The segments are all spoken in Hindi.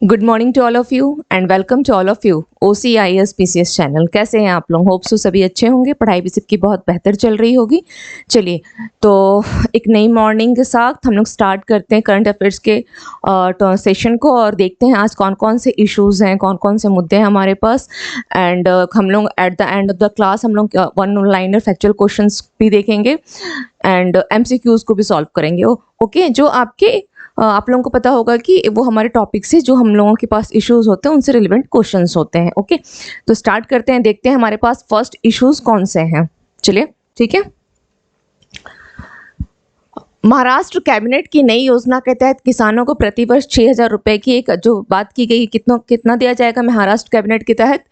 Good morning to all of you and welcome to all of you OCIS PCS channel. कैसे हैं आप लोग? होप्स सभी अच्छे होंगे। पढ़ाई भी सबकी बहुत बेहतर चल रही होगी। चलिए, तो एक नई मॉर्निंग के साथ हम लोग स्टार्ट करते हैं करंट अफेयर्स के सेशन को और देखते हैं आज कौन कौन से इश्यूज़ हैं, कौन कौन से मुद्दे हैं हमारे पास। एंड हम लोग at the end of the class हम लोग वन लाइनर फैक्चुअल क्वेश्चंस भी देखेंगे एंड MCQs को भी सॉल्व करेंगे। ओके, जो आप लोगों को पता होगा कि वो हमारे टॉपिक से जो हम लोगों के पास इश्यूज होते हैं उनसे रिलेवेंट क्वेश्चंस होते हैं। ओके, तो स्टार्ट करते हैं, देखते हैं हमारे पास फर्स्ट इश्यूज कौन से हैं। चलिए, ठीक है। महाराष्ट्र कैबिनेट की नई योजना के तहत किसानों को प्रतिवर्ष 6,000 रुपए की एक जो बात की गई, कितना दिया जाएगा महाराष्ट्र कैबिनेट के तहत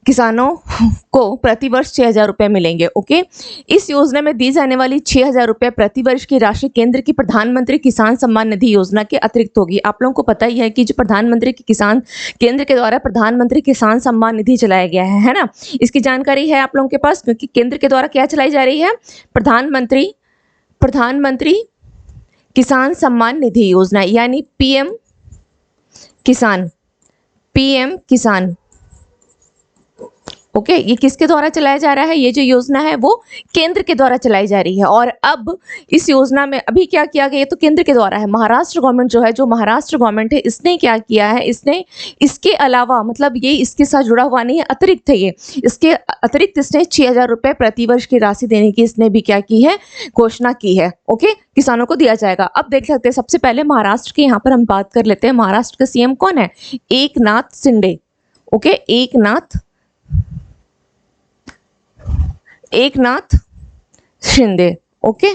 किसानों को प्रतिवर्ष 6,000 रुपए मिलेंगे। ओके, इस योजना में दी जाने वाली 6,000 रुपए प्रतिवर्ष की राशि केंद्र की प्रधानमंत्री किसान सम्मान निधि योजना के अतिरिक्त होगी। आप लोगों को पता ही है कि जो प्रधानमंत्री की केंद्र के द्वारा प्रधानमंत्री किसान सम्मान निधि चलाया गया है ना। इसकी जानकारी है आप लोगों के पास, क्योंकि केंद्र के द्वारा क्या चलाई जा रही है? प्रधानमंत्री किसान सम्मान निधि योजना, यानी PM किसान। ओके, ये किसके द्वारा चलाया जा रहा है? ये जो योजना है वो केंद्र के द्वारा चलाई जा रही है। और अब इस योजना में अभी क्या किया गया? ये तो केंद्र के द्वारा है। महाराष्ट्र गवर्नमेंट जो महाराष्ट्र गवर्नमेंट है, इसने क्या किया है? इसने इसके अलावा, मतलब ये इसके साथ जुड़ा हुआ नहीं है, अतिरिक्त है ये। इसके अतिरिक्त इसने 6,000 रुपए प्रतिवर्ष की राशि देने की इसने भी क्या की है? घोषणा की है। ओके, किसानों को दिया जाएगा। अब देख सकते हैं, सबसे पहले महाराष्ट्र की यहाँ पर हम बात कर लेते हैं। महाराष्ट्र का CM कौन है? एकनाथ शिंदे। ओके, एकनाथ शिंदे। ओके,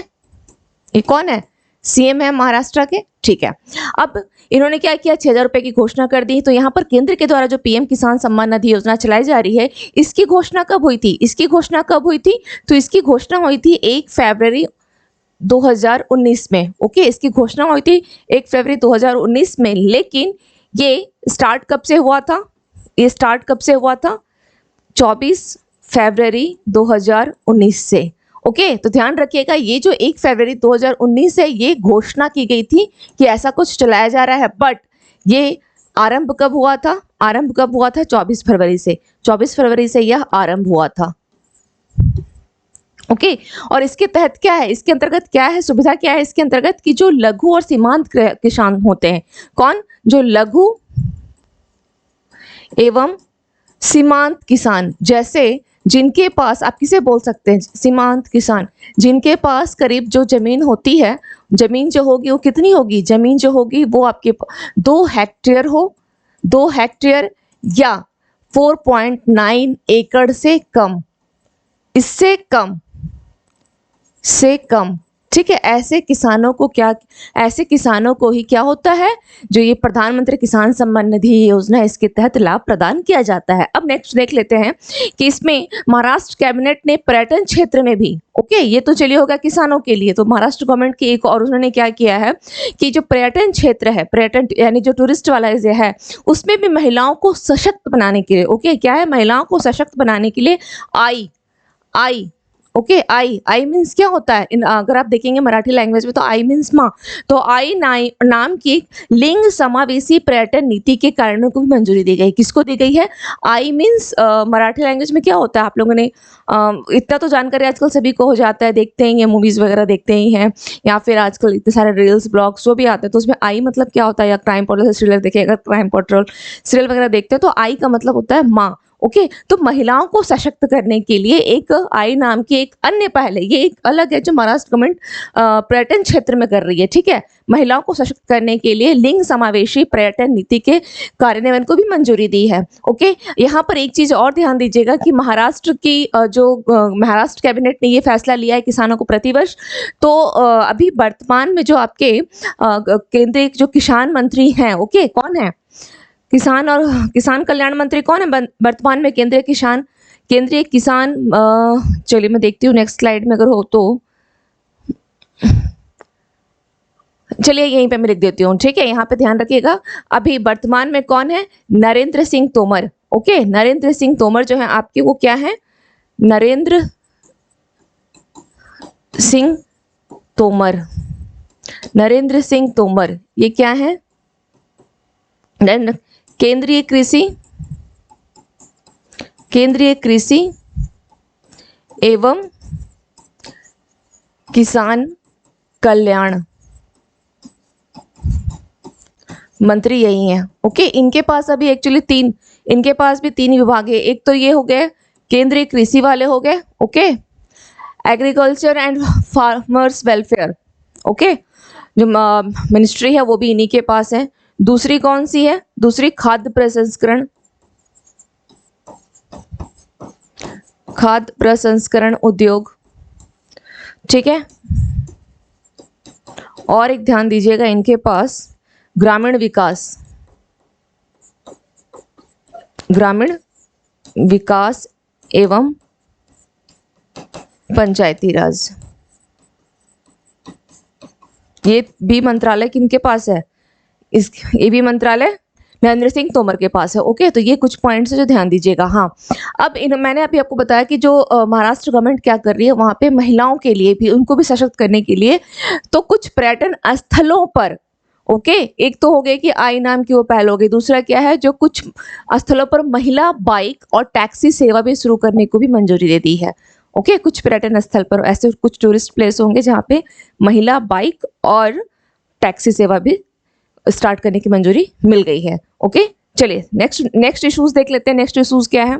ये कौन है? CM है महाराष्ट्र के। ठीक है, अब इन्होंने क्या किया? 6,000 रुपए की घोषणा कर दी। तो यहाँ पर केंद्र के द्वारा जो PM किसान सम्मान निधि योजना चलाई जा रही है, इसकी घोषणा कब हुई थी? तो इसकी घोषणा हुई थी 1 फरवरी 2019 में। ओके, इसकी घोषणा हुई थी 1 फरवरी 2019 में। लेकिन ये स्टार्ट कब से हुआ था? 24 फरवरी 2019 से। ओके, तो ध्यान रखिएगा, ये जो 1 फरवरी 2019 है, ये घोषणा की गई थी कि ऐसा कुछ चलाया जा रहा है। बट ये आरंभ कब हुआ था? 24 फरवरी से। 24 फरवरी से यह आरंभ हुआ था। ओके, और इसके तहत क्या है? इसके अंतर्गत क्या है? सुविधा क्या है इसके अंतर्गत? कि जो लघु और सीमांत किसान होते हैं, कौन? जो लघु एवं सीमांत किसान, जैसे जिनके पास, आप किसे बोल सकते हैं? सीमांत किसान, जिनके पास करीब जो जमीन होती है, जमीन जो होगी वो कितनी होगी? जमीन जो होगी वो आपके 2 हेक्टेयर या 4.9 एकड़ से कम, इससे कम से कम। ठीक है, ऐसे किसानों को ही क्या होता है? जो ये प्रधानमंत्री किसान सम्मान निधि योजना है, इसके तहत लाभ प्रदान किया जाता है। अब नेक्स्ट देख लेते हैं कि इसमें महाराष्ट्र कैबिनेट ने पर्यटन क्षेत्र में भी, ओके, ये तो चलिए होगा किसानों के लिए। तो महाराष्ट्र गवर्नमेंट की एक और उन्होंने क्या किया है कि जो पर्यटन क्षेत्र है, पर्यटन यानी जो टूरिस्ट वाला है, उसमें भी महिलाओं को सशक्त बनाने के लिए, ओके, क्या है? महिलाओं को सशक्त बनाने के लिए आई ओके, आई मीन्स क्या होता है? अगर आप देखेंगे मराठी लैंग्वेज में तो आई मीन्स माँ। तो आई नाम की लिंग समावेशी पर्यटन नीति के कारणों को भी मंजूरी दी गई। किसको दी गई है? आई मीन्स मराठी लैंग्वेज में क्या होता है? आप लोगों ने इतना तो जानकारी आजकल सभी को हो जाता है, देखते ही हैं, मूवीज वगैरह देखते ही हैं, या फिर आजकल इतने सारे रील्स ब्लॉग्स जो भी आते हैं, तो उसमें आई मतलब क्या होता है? या क्राइम पेट्रोल सीरियल देखिए, अगर क्राइम पेट्रोल सीरियल वगैरह देखते हैं तो आई का मतलब होता है माँ। ओके, तो महिलाओं को सशक्त करने के लिए एक आई नाम की एक अन्य पहल है, ये एक अलग है जो महाराष्ट्र गवर्नमेंट पर्यटन क्षेत्र में कर रही है। ठीक है, महिलाओं को सशक्त करने के लिए लिंग समावेशी पर्यटन नीति के कार्यान्वयन को भी मंजूरी दी है। ओके, यहाँ पर एक चीज और ध्यान दीजिएगा कि महाराष्ट्र महाराष्ट्र कैबिनेट ने ये फैसला लिया है किसानों को प्रतिवर्ष। तो अभी वर्तमान में जो आपके केंद्रीय जो किसान मंत्री हैं, ओके, कौन है? किसान कल्याण मंत्री कौन है वर्तमान में? केंद्रीय किसान। चलिए मैं देखती हूँ नेक्स्ट स्लाइड में अगर हो तो। चलिए यहीं पे मैं लिख देती हूँ। ठीक है, यहाँ पे ध्यान रखिएगा, अभी वर्तमान में कौन है? नरेंद्र सिंह तोमर। ओके, नरेंद्र सिंह तोमर जो है आपके, वो क्या है? नरेंद्र सिंह तोमर, ये क्या है? केंद्रीय कृषि एवं किसान कल्याण मंत्री यही है। ओके, इनके पास अभी एक्चुअली इनके पास भी 3 विभाग है। एक तो ये हो गए केंद्रीय कृषि वाले हो गए, okay, agriculture and farmers welfare, okay, जो मिनिस्ट्री है वो भी इन्हीं के पास है। दूसरी कौन सी है? दूसरी खाद्य प्रसंस्करण उद्योग, ठीक है। और एक ध्यान दीजिएगा, इनके पास ग्रामीण विकास एवं पंचायती राज, ये भी मंत्रालय किनके पास है? ये भी मंत्रालय नरेंद्र सिंह तोमर के पास है। ओके, तो ये कुछ पॉइंट्स है जो ध्यान दीजिएगा। हाँ, अब मैंने अभी आपको बताया कि जो महाराष्ट्र गवर्नमेंट क्या कर रही है, वहाँ पे महिलाओं के लिए भी, उनको भी सशक्त करने के लिए तो कुछ पर्यटन स्थलों पर, ओके, एक तो हो गई कि आई नाम की वो पहल हो गई। दूसरा क्या है, जो कुछ स्थलों पर महिला बाइक और टैक्सी सेवा भी शुरू करने को भी मंजूरी दे दी है। ओके, कुछ पर्यटन स्थल पर ऐसे कुछ टूरिस्ट प्लेस होंगे जहाँ पे महिला बाइक और टैक्सी सेवा भी स्टार्ट करने की मंजूरी मिल गई है। ओके, चलिए नेक्स्ट इश्यूज देख लेते हैं। नेक्स्ट इश्यूज क्या है?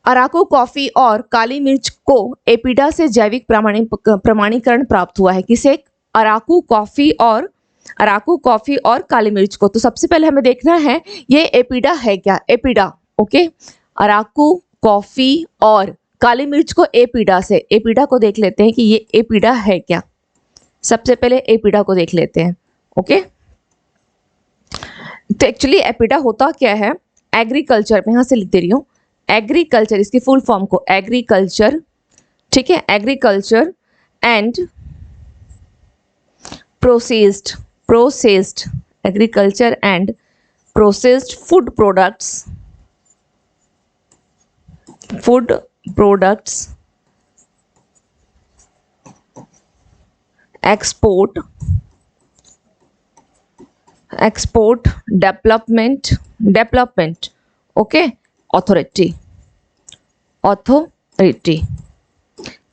अराकू कॉफी और काली मिर्च को एपीडा से जैविक प्रमाणीकरण प्राप्त हुआ है। किसे? अराकू कॉफी और काली मिर्च को। तो सबसे पहले हमें देखना है ये एपीडा है क्या। एपीडा, ओके, अराकू कॉफी और काली मिर्च को एपीडा को देख लेते हैं कि ये एपीडा है क्या। सबसे पहले एपीडा को देख लेते हैं। ओके, तो एक्चुअली एपीडा होता क्या है? एग्रीकल्चर, मैं यहाँ से लिख दे रही हूँ, एग्रीकल्चर, इसकी फुल फॉर्म को एग्रीकल्चर, ठीक है, agriculture and processed agriculture and processed food products export development, okay, authority,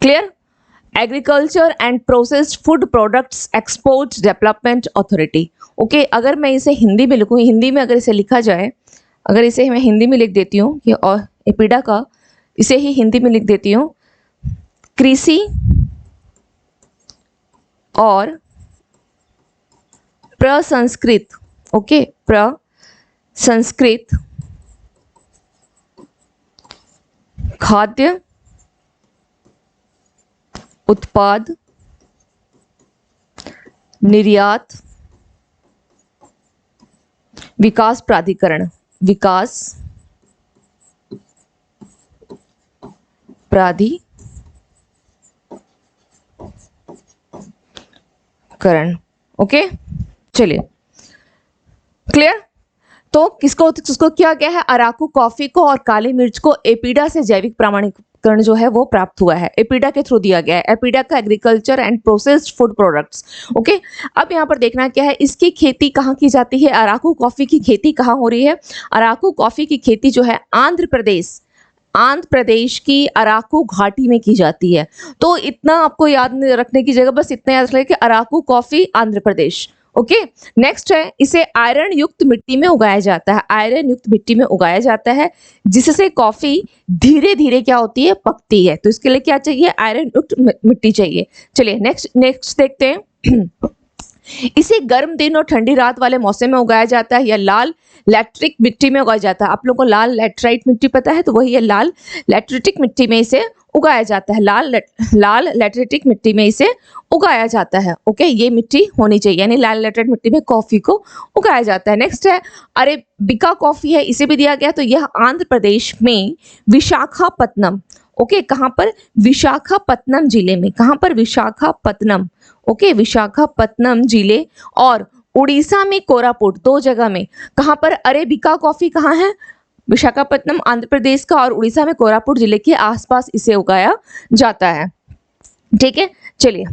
clear? Agriculture and processed food products export development authority. Okay, अगर मैं इसे हिंदी में लिखूँ, हिंदी में अगर इसे लिखा जाए, अगर इसे मैं हिंदी में लिख देती हूँ कि और एपीडा का इसे ही हिंदी में लिख देती हूँ, कृषि और प्रसंस्कृत, ओके, प्रसंस्कृत खाद्य उत्पाद निर्यात विकास प्राधिकरण ओके, चलिए, क्लियर? तो किसको क्या गया है? अराकू कॉफी को और काली मिर्च को एपीडा से जैविक प्रमाणीकरण जो है वो प्राप्त हुआ है, एपीडा के थ्रू दिया गया है। एपीडा का agriculture and processed food products, okay. अब यहाँ पर देखना क्या है, इसकी खेती कहाँ की जाती है? अराकू कॉफी की खेती कहाँ हो रही है? अराकू कॉफी की खेती जो है आंध्र प्रदेश की अराकू घाटी में की जाती है। तो इतना आपको याद रखने की जगह बस इतना याद रखें कि Araku coffee Andhra Pradesh. Okay, next है, इसे आयरन युक्त मिट्टी में उगाया जाता है। आयरन युक्त मिट्टी में उगाया जाता है जिससे कॉफी धीरे धीरे क्या होती है? पकती है। तो इसके लिए क्या चाहिए? आयरन युक्त मिट्टी चाहिए। चलिए नेक्स्ट देखते हैं। इसे गर्म दिन और ठंडी रात वाले मौसम में उगाया जाता है या लाल लैट्रिक मिट्टी में उगाया जाता है। आप लोगों को लाल लैटराइट मिट्टी पता है, तो वही है लाल लैट्रिटिक मिट्टी में इसे उगाया जाता है। लाल लैटरिटिक मिट्टी में इसे उगाया जाता है। ओके, ये मिट्टी होनी चाहिए, यानी लाल लैटराइट मिट्टी में कॉफी को उगाया जाता है। नेक्स्ट है अरेबिका कॉफी है, इसे भी दिया गया। तो यह आंध्र प्रदेश में विशाखापत्तनम, ओके, कहाँ पर? विशाखापत्तनम जिले में। कहाँ पर? विशाखापत्तनम, ओके, विशाखापत्तनम जिले और उड़ीसा में कोरापुट, 2 जगह में। कहाँ पर? अरेबिका कॉफी कहाँ है? विशाखापत्तनम आंध्र प्रदेश का और उड़ीसा में कोरापुट जिले के आसपास इसे उगाया जाता है। ठीक है, चलिए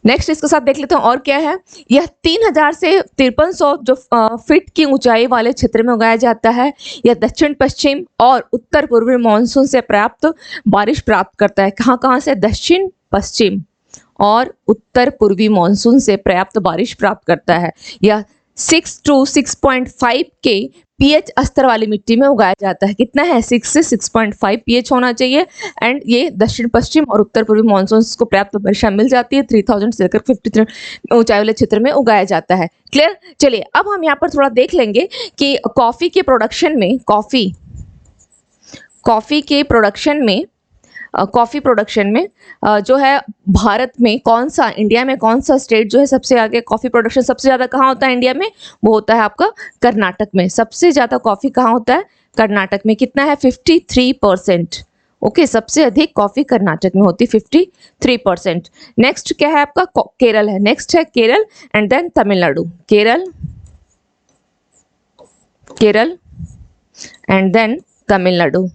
नेक्स्ट इसके साथ देख लेते हैं और क्या है। यह 3000 से 5300 जो फीट की ऊंचाई वाले क्षेत्र में उगाया जाता है। यह दक्षिण पश्चिम और उत्तर पूर्वी मानसून से पर्याप्त बारिश प्राप्त करता है। कहाँ कहाँ से? दक्षिण पश्चिम और उत्तर पूर्वी मानसून से पर्याप्त बारिश प्राप्त करता है। यह 6 to 6.5 के पीएच स्तर वाली मिट्टी में उगाया जाता है। कितना है? 6 से 6.5 पीएच होना चाहिए। एंड ये दक्षिण पश्चिम और उत्तर पूर्वी मानसून को पर्याप्त वर्षा मिल जाती है। 3000 से लेकर 53 ऊंचाई वाले क्षेत्र में उगाया जाता है। क्लियर? चलिए अब हम यहाँ पर थोड़ा देख लेंगे कि कॉफी के प्रोडक्शन में कॉफ़ी प्रोडक्शन में जो है भारत में कौन सा, इंडिया में कौन सा स्टेट जो है सबसे आगे? कॉफ़ी प्रोडक्शन सबसे ज़्यादा कहाँ होता है इंडिया में? वो होता है आपका कर्नाटक में। सबसे ज़्यादा कॉफ़ी कहाँ होता है? कर्नाटक में। कितना है? 53%। ओके, सबसे अधिक कॉफ़ी कर्नाटक में होती है, 53%। नेक्स्ट क्या है आपका? केरल है। नेक्स्ट है Kerala and then Tamil Nadu. Kerala and then Tamil Nadu.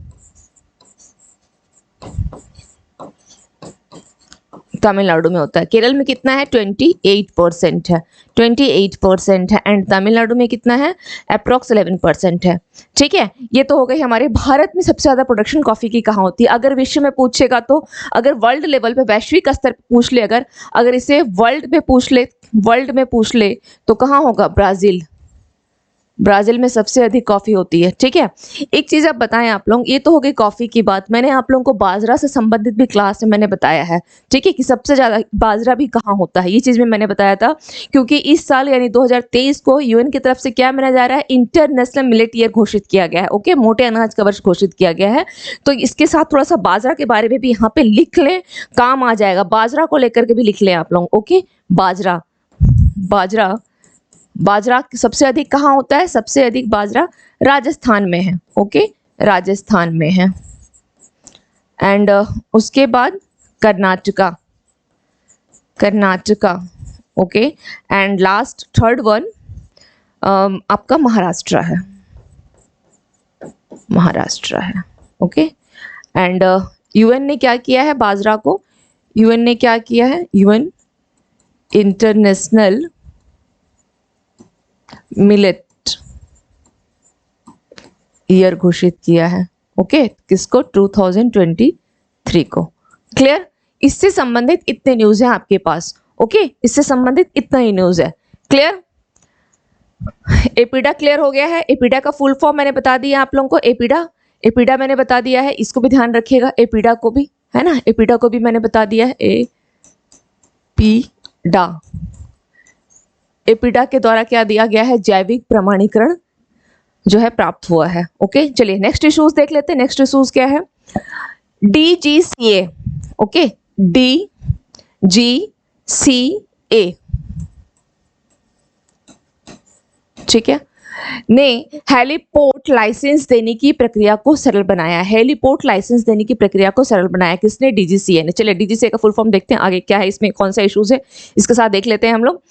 Tamil Nadu में होता है। केरल में कितना है? 28% है। 28% है। एंड तमिलनाडु में कितना है? अप्रॉक्स 11% है। ठीक है, ये तो हो गई हमारे भारत में सबसे ज़्यादा प्रोडक्शन कॉफ़ी की कहाँ होती है। अगर विश्व में पूछेगा तो, अगर वर्ल्ड लेवल पे, वैश्विक स्तर पे पूछ ले, अगर इसे वर्ल्ड में पूछ ले तो कहाँ होगा? ब्राज़ील में सबसे अधिक कॉफ़ी होती है। ठीक है, एक चीज़ आप बताएं आप लोग, ये तो हो गई कॉफ़ी की बात। मैंने आप लोगों को बाजरा से संबंधित भी क्लास में मैंने बताया है। ठीक है, कि सबसे ज़्यादा बाजरा भी कहाँ होता है, ये चीज़ में मैंने बताया था। क्योंकि इस साल यानी 2023 को यूएन की तरफ से क्या मनाया जा रहा है? इंटरनेशनल मिलेट ईयर घोषित किया गया है। ओके, मोटे अनाज का वर्ष घोषित किया गया है। तो इसके साथ थोड़ा सा बाजरा के बारे में भी यहाँ पे लिख लें, काम आ जाएगा। बाजरा को लेकर के भी लिख लें आप लोग। ओके, बाजरा सबसे अधिक कहाँ होता है? सबसे अधिक बाजरा राजस्थान में है। ओके, राजस्थान में है। एंड उसके बाद Karnataka. Okay, and last third one आपका महाराष्ट्र है। ओके, एंड यूएन ने क्या किया है बाजरा को? यूएन इंटरनेशनल मिलेट ईयर घोषित किया है। ओके, किसको? 2023 को। क्लियर? इससे संबंधित इतने न्यूज हैं आपके पास। ओके, इससे संबंधित इतना ही न्यूज है। क्लियर? एपिडा क्लियर हो गया है। एपिडा का फुल फॉर्म मैंने बता दिया आप लोगों को। एपिडा मैंने बता दिया है, इसको भी ध्यान रखिएगा। एपिडा को भी, है ना, एपिडा को भी मैंने बता दिया है। एपिडा के द्वारा क्या दिया गया है? जैविक प्रमाणीकरण जो है प्राप्त हुआ है। ओके, चलिए नेक्स्ट इश्यूज देख लेते हैं। नेक्स्ट इश्यूज क्या है? DGCA। ओके, DGCA, ठीक है, ने हेलीपोर्ट लाइसेंस देने की प्रक्रिया को सरल बनाया। किसने? DGCA ने। चलिए DGCA का फुल फॉर्म देखते हैं आगे क्या है, इसमें कौन सा इश्यूज है, इसके साथ देख लेते हैं हम लोग।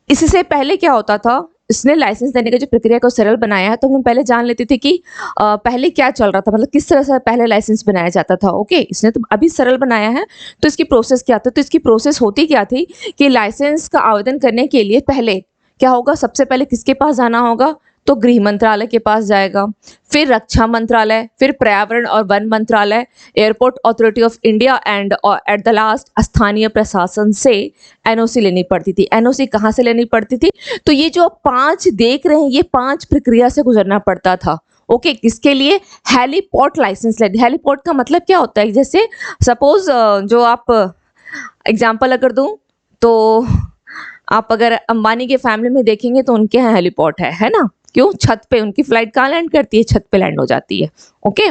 इससे पहले क्या होता था? इसने लाइसेंस देने की जो प्रक्रिया को सरल बनाया है, तो हम पहले जान लेते थे कि पहले क्या चल रहा था, मतलब किस तरह से पहले लाइसेंस बनाया जाता था। ओके, इसने तो अभी सरल बनाया है, तो इसकी प्रोसेस क्या था? तो इसकी प्रोसेस होती क्या थी कि लाइसेंस का आवेदन करने के लिए पहले क्या होगा? सबसे पहले किसके पास जाना होगा? तो गृह मंत्रालय के पास जाएगा, फिर रक्षा मंत्रालय, फिर पर्यावरण और वन मंत्रालय, airport authority of India and at the last स्थानीय प्रशासन से एनओसी लेनी पड़ती थी। एनओसी कहाँ से लेनी पड़ती थी? तो ये जो 5 देख रहे हैं, ये 5 प्रक्रिया से गुजरना पड़ता था। ओके, किसके लिए? हेलीपोर्ट लाइसेंस लेने। हेलीपोर्ट का मतलब क्या होता है? जैसे सपोज जो आप एग्जाम्पल अगर दूं तो आप अगर अंबानी के फैमिली में देखेंगे तो उनके यहाँ हेलीपोर्ट है ना? क्यों? छत पे उनकी फ्लाइट कहाँ लैंड करती है? छत पे लैंड हो जाती है। ओके,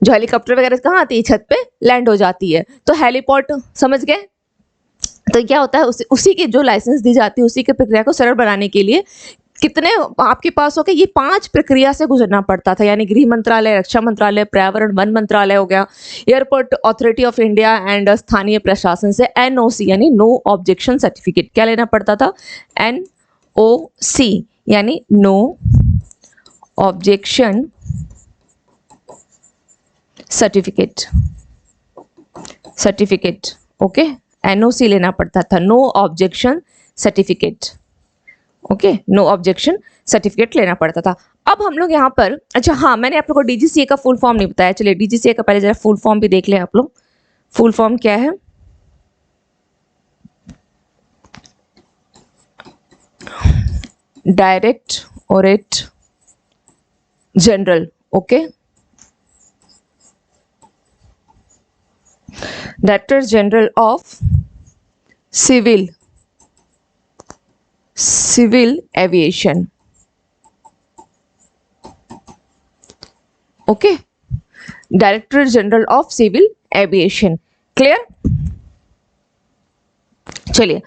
जो हेलीकॉप्टर वगैरह कहाँ आती है? छत पे लैंड हो जाती है। तो हेलीपोर्ट समझ गए? तो क्या होता है? उसी की जो लाइसेंस दी जाती है, उसी की प्रक्रिया को सरल बनाने के लिए कितने आपके पास हो गए? ये 5 प्रक्रिया से गुजरना पड़ता था, यानी गृह मंत्रालय, रक्षा मंत्रालय, पर्यावरण वन मंत्रालय हो गया, airport authority of India and स्थानीय प्रशासन से एनओसी यानी नो ऑब्जेक्शन सर्टिफिकेट क्या लेना पड़ता था? एनओसी यानी no objection certificate. Okay, NOC लेना पड़ता था, no objection certificate. Okay, no objection certificate लेना पड़ता था। अब हम लोग यहाँ पर, अच्छा हाँ, मैंने आप लोग को डीजीसीए का फुल फॉर्म नहीं बताया। चलिए डीजीसीए का पहले जरा फुल फॉर्म भी देख लें आप लोग। फुल फॉर्म क्या है? Directorate general. Okay, director general of civil aviation. Okay, director general of civil aviation. Clear? चलिए,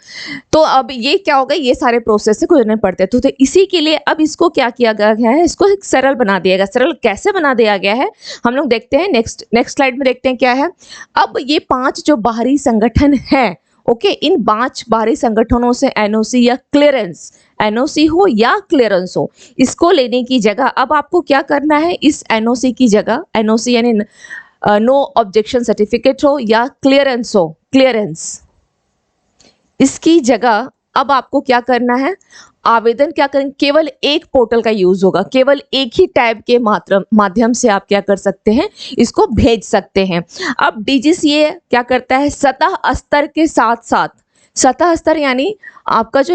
तो अब ये क्या होगा, ये सारे प्रोसेस से गुजरने पड़ते हैं। तो इसी के लिए अब इसको क्या किया गया है, इसको एक सरल बना दिया गया। सरल कैसे बना दिया गया है हम लोग देखते हैं, नेक्स्ट स्लाइड में देखते हैं क्या है। अब ये 5 जो बाहरी संगठन है, ओके, इन 5 बाहरी संगठनों से एनओसी या क्लियरेंस, एनओसी हो या क्लियरेंस हो, इसको लेने की जगह अब आपको क्या करना है, इस एनओसी की जगह, एनओसी यानी नो ऑब्जेक्शन सर्टिफिकेट हो या क्लियरेंस हो, क्लियरेंस, इसकी जगह अब आपको क्या करना है, आवेदन क्या करें, केवल एक पोर्टल का यूज होगा, केवल एक ही टैब के माध्यम से आप क्या कर सकते हैं, इसको भेज सकते हैं। अब डीजीसीए क्या करता है, सतह स्तर के साथ साथ, सतह स्तर यानी आपका जो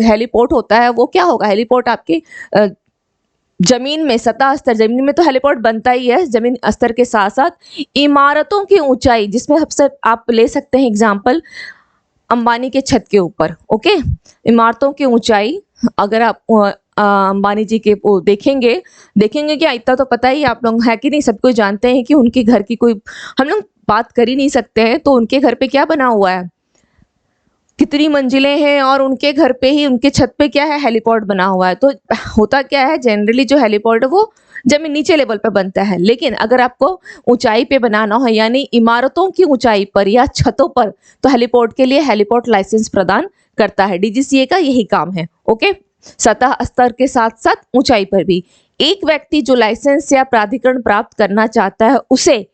हेलीपोर्ट होता है वो क्या होगा, हेलीपोर्ट आपके जमीन में, सतह स्तर जमीन में तो हेलीपोर्ट बनता ही है, जमीन स्तर के साथ साथ इमारतों की ऊंचाई, जिसमें आप ले सकते हैं एग्जाम्पल अंबानी के छत के ऊपर। ओके, इमारतों की ऊंचाई, अगर आप अंबानी जी के वो देखेंगे क्या, इतना तो पता ही आप लोग है कि नहीं, सब कोई जानते हैं कि उनके घर की कोई, हम लोग बात कर ही नहीं सकते हैं, तो उनके घर पे क्या बना हुआ है, कितनी मंजिलें हैं, और उनके घर पे ही, उनके छत पे क्या है, हेलीपोर्ट बना हुआ है। तो होता क्या है, जनरली जो हेलीपोर्ट है वो जमीन नीचे लेवल पे बनता है, लेकिन अगर आपको ऊंचाई पे बनाना हो, यानी इमारतों की ऊंचाई पर या छतों पर, तो हेलीपोर्ट के लिए हेलीपोर्ट लाइसेंस प्रदान करता है। डीजीसीए का यही काम है। ओके, सतह स्तर के साथ साथ ऊंचाई पर भी। एक व्यक्ति जो लाइसेंस या प्राधिकरण प्राप्त करना चाहता है, उसे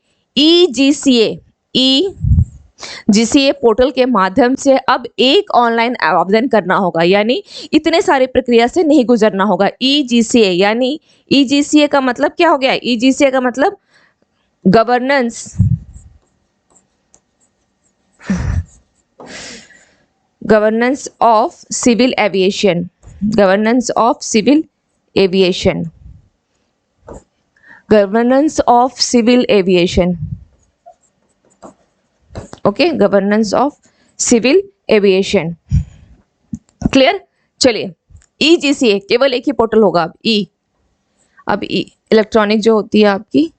जीसीए पोर्टल के माध्यम से अब एक ऑनलाइन आवेदन करना होगा, यानी इतने सारे प्रक्रिया से नहीं गुजरना होगा। ईजीसीए यानी, ईजीसीए का मतलब क्या हो गया, ईजीसीए का मतलब governance of civil aviation, governance of civil aviation, governance of civil aviation. Okay, governance of civil aviation. Clear? चलिए, ईजीसीए केवल एक ही पोर्टल होगा अब इलेक्ट्रॉनिक जो होती है आपकी,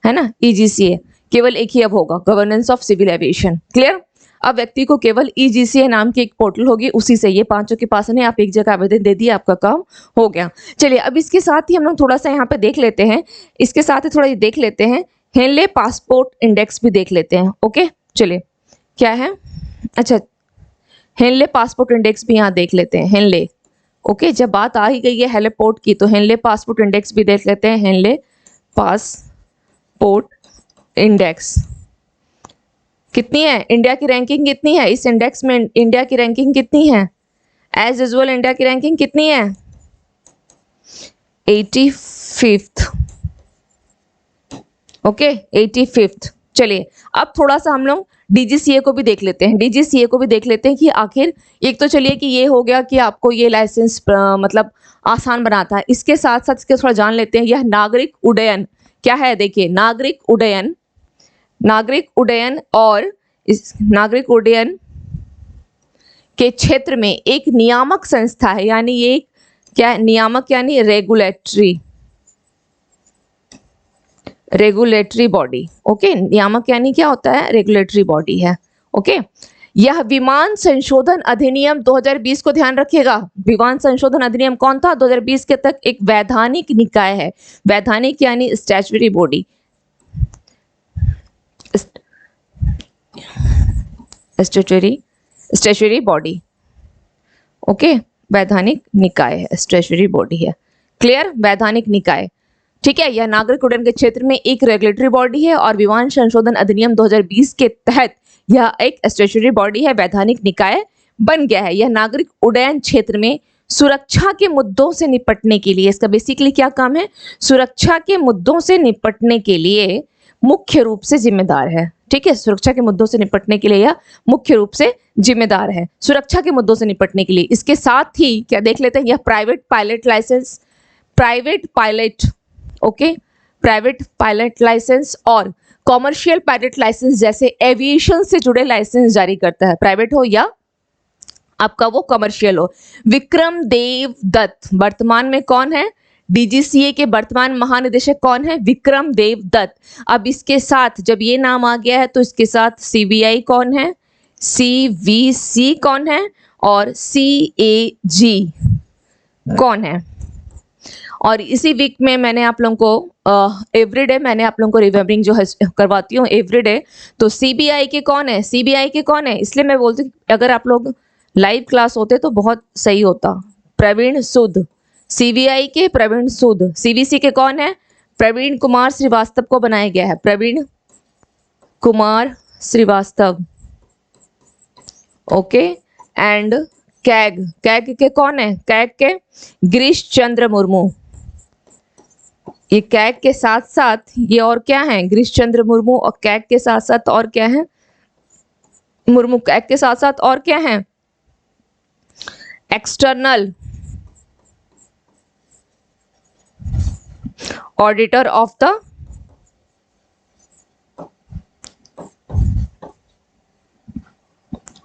है ना, ईजीसीए केवल एक ही अब होगा, governance of civil aviation. Clear? अब व्यक्ति को केवल ईजीसीए नाम की एक पोर्टल होगी, उसी से, ये 5 के पास नहीं, आप एक जगह आवेदन दे दिए, आपका काम हो गया। चलिए, अब इसके साथ ही हम लोग थोड़ा सा यहाँ पे देख लेते हैं, इसके साथ ही थोड़ा ये देख लेते हैं, हेनले पासपोर्ट इंडेक्स भी देख लेते हैं। ओके, चलिए, क्या है, अच्छा, हेनले पासपोर्ट इंडेक्स भी यहाँ देख लेते हैं, हेनले। ओके, जब बात आ ही गई है हेलीपोर्ट की, तो हेनले पासपोर्ट इंडेक्स भी देख लेते हैं। हेनले पासपोर्ट इंडेक्स कितनी है, इंडिया की रैंकिंग कितनी है, इस इंडेक्स में इंडिया की रैंकिंग कितनी है, एज यूजुअल इंडिया की रैंकिंग कितनी है, 85th। Okay, 85th। चलिए, अब थोड़ा सा हम लोग डीजीसीए को भी देख लेते हैं, डीजीसीए को भी देख लेते हैं कि आखिर, एक तो चलिए कि ये हो गया कि आपको ये लाइसेंस मतलब आसान बनाता है, इसके साथ साथ इसके थोड़ा जान लेते हैं, यह नागरिक उड्डयन क्या है। देखिए, नागरिक उड्डयन और इस नागरिक उड्डयन के क्षेत्र में एक नियामक संस्था है, यानी ये क्या, नियामक यानी रेगुलेटरी बॉडी। ओके, नियामक यानी क्या होता है, रेगुलेटरी बॉडी है। ओके, यह विमान संशोधन अधिनियम 2020 को ध्यान रखिएगा, विमान संशोधन अधिनियम कौन था, 2020 के तक एक वैधानिक निकाय है, वैधानिक यानी statutory body, statutory body. Okay, वैधानिक निकाय है, स्टैट्यूटरी बॉडी है। क्लियर? वैधानिक निकाय, ठीक है। यह नागरिक उड्डयन के क्षेत्र में एक रेगुलेटरी बॉडी है और विमान संशोधन अधिनियम 2020 के तहत यह एक स्टैट्यूटरी बॉडी है, वैधानिक निकाय बन गया है। यह नागरिक उड्डयन क्षेत्र में सुरक्षा के मुद्दों से निपटने के लिए, इसका बेसिकली क्या काम है, सुरक्षा के मुद्दों से निपटने के लिए मुख्य रूप से जिम्मेदार है। ठीक है, सुरक्षा के मुद्दों से निपटने के लिए यह मुख्य रूप से जिम्मेदार है, सुरक्षा के मुद्दों से निपटने के लिए। इसके साथ ही क्या देख लेते हैं, यह private pilot licence, private pilot, okay, private pilot licence और कॉमर्शियल पायलट लाइसेंस जैसे एविएशन से जुड़े लाइसेंस जारी करता है, प्राइवेट हो या आपका वो कमर्शियल हो। विक्रम देव दत्त वर्तमान में कौन है, डीजीसीए के वर्तमान महानिदेशक कौन है, विक्रम देव दत्त। अब इसके साथ जब ये नाम आ गया है तो इसके साथ सीबीआई कौन है, सीवीसी कौन है और सीएजी कौन है। और इसी वीक में मैंने आप लोगों को एवरीडे मैंने आप लोगों को रिमेम्बरिंग जो है करवाती हूँ एवरीडे। तो सीबीआई के कौन है, सीबीआई के कौन है, इसलिए मैं बोलती हूँ अगर आप लोग लाइव क्लास होते तो बहुत सही होता। प्रवीण सूद, सीबीआई के प्रवीण सूद। सीवीसी के कौन है, प्रवीण कुमार श्रीवास्तव को बनाया गया है, Praveen Kumar Srivastava, okay. And CAG, CAG के कौन है, कैग के गिरीश चंद्र मुर्मू। ये कैग के साथ साथ ये और क्या है, गिरीश चंद्र मुर्मू, और कैग के साथ साथ और क्या है, मुर्मू कैग के साथ साथ और क्या है, external auditor of the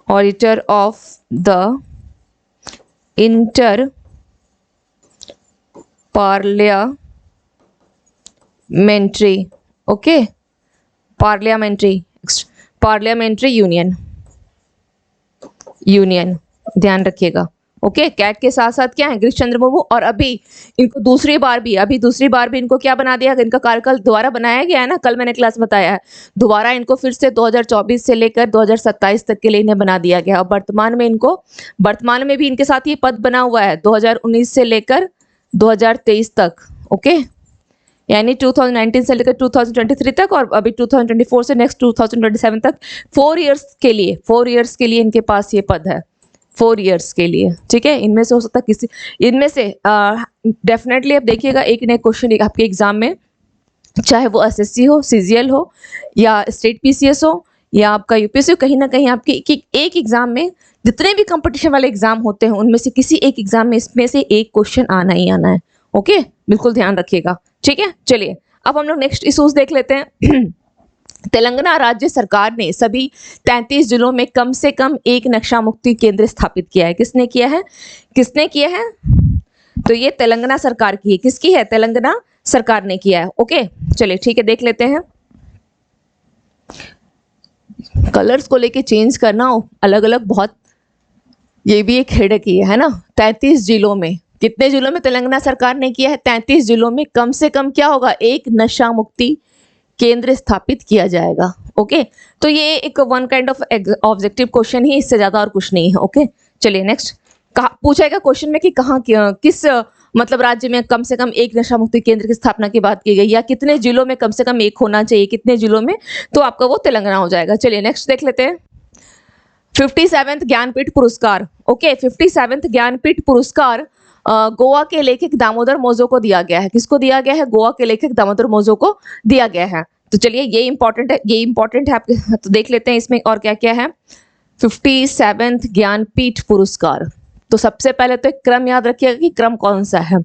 auditor of the inter parliamentary, okay, parliamentary union, ध्यान रखिएगा, ओके। कैग के साथ साथ क्या है, गिरीश चंद्र मुर्मू। और अभी इनको दूसरी बार भी इनको क्या बना दिया, इनका कार्यकाल दोबारा बनाया गया है ना, कल मैंने क्लास बताया है, दोबारा इनको फिर से 2024 से लेकर 2027 तक के लिए इन्हें बना दिया गया। और वर्तमान में भी इनके साथ ये पद बना हुआ है 2019 से लेकर 2023 तक, ओके, यानी 2019 से लेकर 2023 तक और अभी 2024 से नेक्स्ट 2027 तक 4 इयर्स के लिए इनके पास ये पद है, 4 इयर्स के लिए। ठीक है, इनमें से हो सकता किसी इनमें से डेफिनेटली आप देखिएगा एक नए क्वेश्चन आपके एग्जाम में, चाहे वो एसएससी हो, सीजीएल हो या स्टेट पीसीएस हो या आपका यूपीएससी हो, कहीं ना कहीं आपके एक एग्जाम में, जितने भी कंपटीशन वाले एग्जाम होते हैं उनमें से किसी एक एग्जाम में इसमें से एक क्वेश्चन आना ही आना है, ओके, बिल्कुल ध्यान रखिएगा। ठीक है, चलिए अब हम लोग नेक्स्ट इश्यूज देख लेते हैं। तेलंगाना राज्य सरकार ने सभी 33 जिलों में कम से कम एक नशा मुक्ति केंद्र स्थापित किया है। किसने किया है? तो ये तेलंगाना सरकार की है। किसकी है? तेलंगाना सरकार ने किया है। ओके, चलिए ठीक है, देख लेते हैं। कलर्स को लेके चेंज करना अलग अलग बहुत, ये भी एक हेडेक ही है ना। 33 जिलों में, कितने जिलों में तेलंगाना सरकार ने किया है? 33 जिलों में कम से कम क्या होगा? एक नशा मुक्ति केंद्र स्थापित किया जाएगा। ओके, तो ये एक one kind of objective question ही, इससे ज्यादा और कुछ नहीं है। ओके, चलिए नेक्स्ट। पूछेगा क्वेश्चन में कि कहाँ किस मतलब राज्य में कम से कम एक नशा मुक्ति केंद्र की स्थापना की बात की गई, या कितने जिलों में कम से कम एक होना चाहिए, कितने जिलों में, तो आपका वो तेलंगाना हो जाएगा। चलिए नेक्स्ट देख लेते हैं। 57th ज्ञानपीठ पुरस्कार। ओके, 57th ज्ञानपीठ पुरस्कार गोवा के लेखक दामोदर मोजो को दिया गया है। किसको दिया गया है? गोवा के लेखक दामोदर मोजो को दिया गया है। तो चलिए ये इंपॉर्टेंट है, आपके, तो देख लेते हैं इसमें और क्या क्या है। 57th ज्ञानपीठ पुरस्कार, तो सबसे पहले तो एक क्रम याद रखिएगा कि क्रम कौन सा है।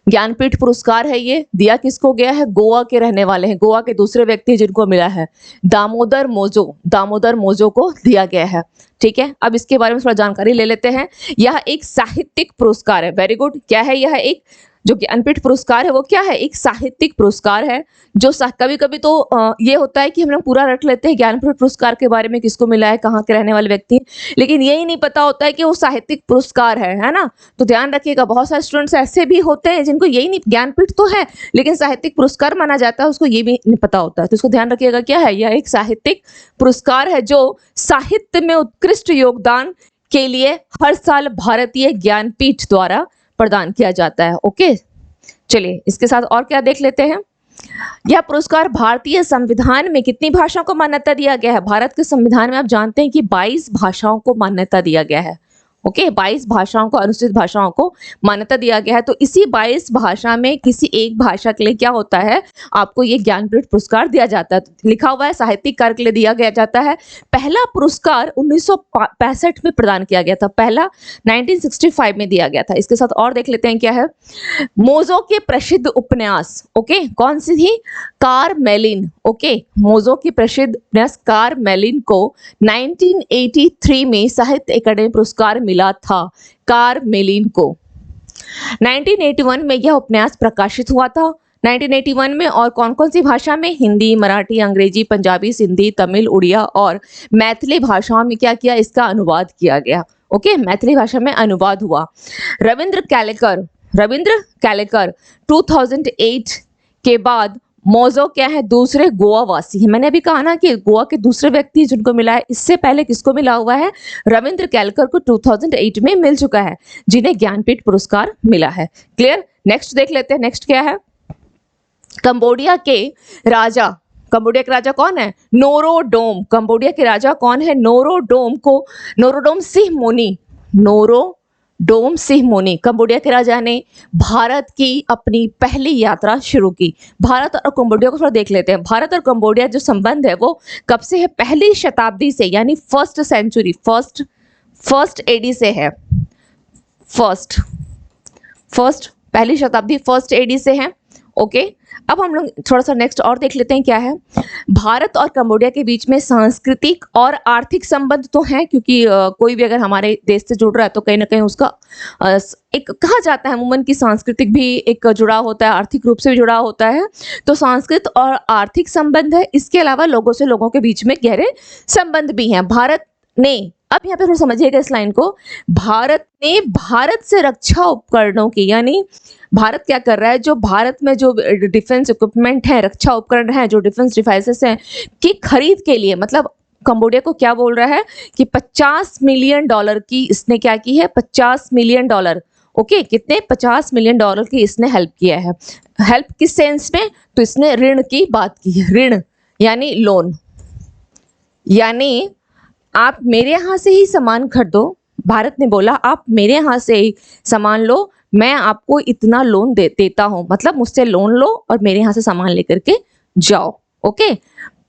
ज्ञानपीठ पुरस्कार है, ये दिया किसको गया है? गोवा के रहने वाले हैं, गोवा के दूसरे व्यक्ति जिनको मिला है, दामोदर मोजो को दिया गया है। ठीक है, अब इसके बारे में थोड़ा जानकारी ले लेते हैं। यह एक साहित्यिक पुरस्कार है। Very good. क्या है? यह एक जो ज्ञानपीठ पुरस्कार है वो क्या है? एक साहित्यिक पुरस्कार है। जो कभी कभी तो ये होता है कि हम लोग पूरा रट लेते हैं ज्ञानपीठ पुरस्कार के बारे में, किसको मिला है, कहाँ के रहने वाले व्यक्ति, लेकिन यही नहीं पता होता है कि वो साहित्यिक पुरस्कार है ना। तो ध्यान रखिएगा, बहुत सारे स्टूडेंट्स ऐसे भी होते हैं जिनको यही नहीं, ज्ञानपीठ तो है लेकिन साहित्यिक पुरस्कार माना जाता है, उसको ये भी नहीं पता होता है। तो इसको ध्यान रखिएगा, क्या है? यह एक साहित्यिक पुरस्कार है जो साहित्य में उत्कृष्ट योगदान के लिए हर साल भारतीय ज्ञानपीठ द्वारा प्रदान किया जाता है। ओके, चलिए इसके साथ और क्या देख लेते हैं। यह पुरस्कार भारतीय संविधान में कितनी भाषाओं को मान्यता दिया गया है? भारत के संविधान में आप जानते हैं कि 22 भाषाओं को मान्यता दिया गया है। ओके, 22 भाषाओं को, अनुसूचित भाषाओं को मान्यता दिया गया है। तो इसी 22 भाषा में किसी एक भाषा के लिए क्या होता है, आपको ये ज्ञानपीठ पुरस्कार दिया जाता है। तो लिखा हुआ है साहित्यिक कार्य के लिए दिया गया जाता है। पहला पुरस्कार 1965 में प्रदान किया गया था, पहला 1965 में दिया गया था। इसके साथ और देख लेते हैं क्या है। मोज़ो के प्रसिद्ध उपन्यास, ओके, कौन सी थी? कारमेलिन। ओके, मोज़ो की प्रसिद्ध उपन्यास कारमेलिन को 1983 में साहित्य अकादमी पुरस्कार मिला था, कारमेलिन को। 1981 में यह उपन्यास प्रकाशित हुआ था, 1981 में। और कौन कौन सी भाषा में? हिंदी, मराठी, अंग्रेजी, पंजाबी, सिंधी, तमिल, उड़िया और मैथिली भाषाओं में क्या किया? इसका अनुवाद किया गया। ओके, मैथिली भाषा में अनुवाद हुआ। रविंद्र कैलेकर 2008 के बाद मोज़ो क्या है? दूसरे गोवा वासी है। मैंने अभी कहा ना कि गोवा के दूसरे व्यक्ति जिनको मिला है। इससे पहले किसको मिला हुआ है? रविंद्र कैलकर को 2008 में मिल चुका है, जिन्हें ज्ञानपीठ पुरस्कार मिला है। क्लियर? नेक्स्ट देख लेते हैं। नेक्स्ट क्या है? कंबोडिया के राजा कौन है? नोरोडोम। कंबोडिया के राजा कौन है? नोरोडोम सिंह मोनी कंबोडिया के राजा ने भारत की अपनी पहली यात्रा शुरू की। भारत और कंबोडिया को थोड़ा देख लेते हैं। भारत और कंबोडिया जो संबंध है वो कब से है? पहली शताब्दी से, यानी फर्स्ट सेंचुरी, फर्स्ट एडी से है। फर्स्ट पहली शताब्दी, फर्स्ट एडी से है। ओके, अब हम लोग थोड़ा सा नेक्स्ट और देख लेते हैं क्या है। भारत और कंबोडिया के बीच में सांस्कृतिक और आर्थिक संबंध तो हैं, क्योंकि कोई भी अगर हमारे देश से जुड़ रहा है तो कहीं ना कहीं उसका एक कहा जाता है अमूमन की सांस्कृतिक भी एक जुड़ा होता है, आर्थिक रूप से भी जुड़ा होता है। तो सांस्कृतिक और आर्थिक संबंध है। इसके अलावा लोगों से लोगों के बीच में गहरे संबंध भी हैं। भारत ने, अब यहाँ पे थोड़ा समझिएगा इस लाइन को, भारत से रक्षा उपकरणों की, यानी भारत क्या कर रहा है, जो भारत में जो डिफेंस इक्विपमेंट है, रक्षा उपकरण है, जो डिफेंस डिवाइसेस हैं की खरीद के लिए, मतलब कंबोडिया को क्या बोल रहा है कि $50 मिलियन की इसने क्या की है? $50 मिलियन। ओके, कितने? $50 मिलियन की इसने हेल्प किया है। हेल्प किस सेंस में? तो इसने ऋण की बात की है। ऋण यानी लोन, यानी आप मेरे यहाँ से ही सामान खरीदो। भारत ने बोला आप मेरे यहाँ से ही सामान लो, मैं आपको इतना लोन देता हूँ, मतलब मुझसे लोन लो और मेरे यहाँ से सामान लेकर के जाओ। ओके,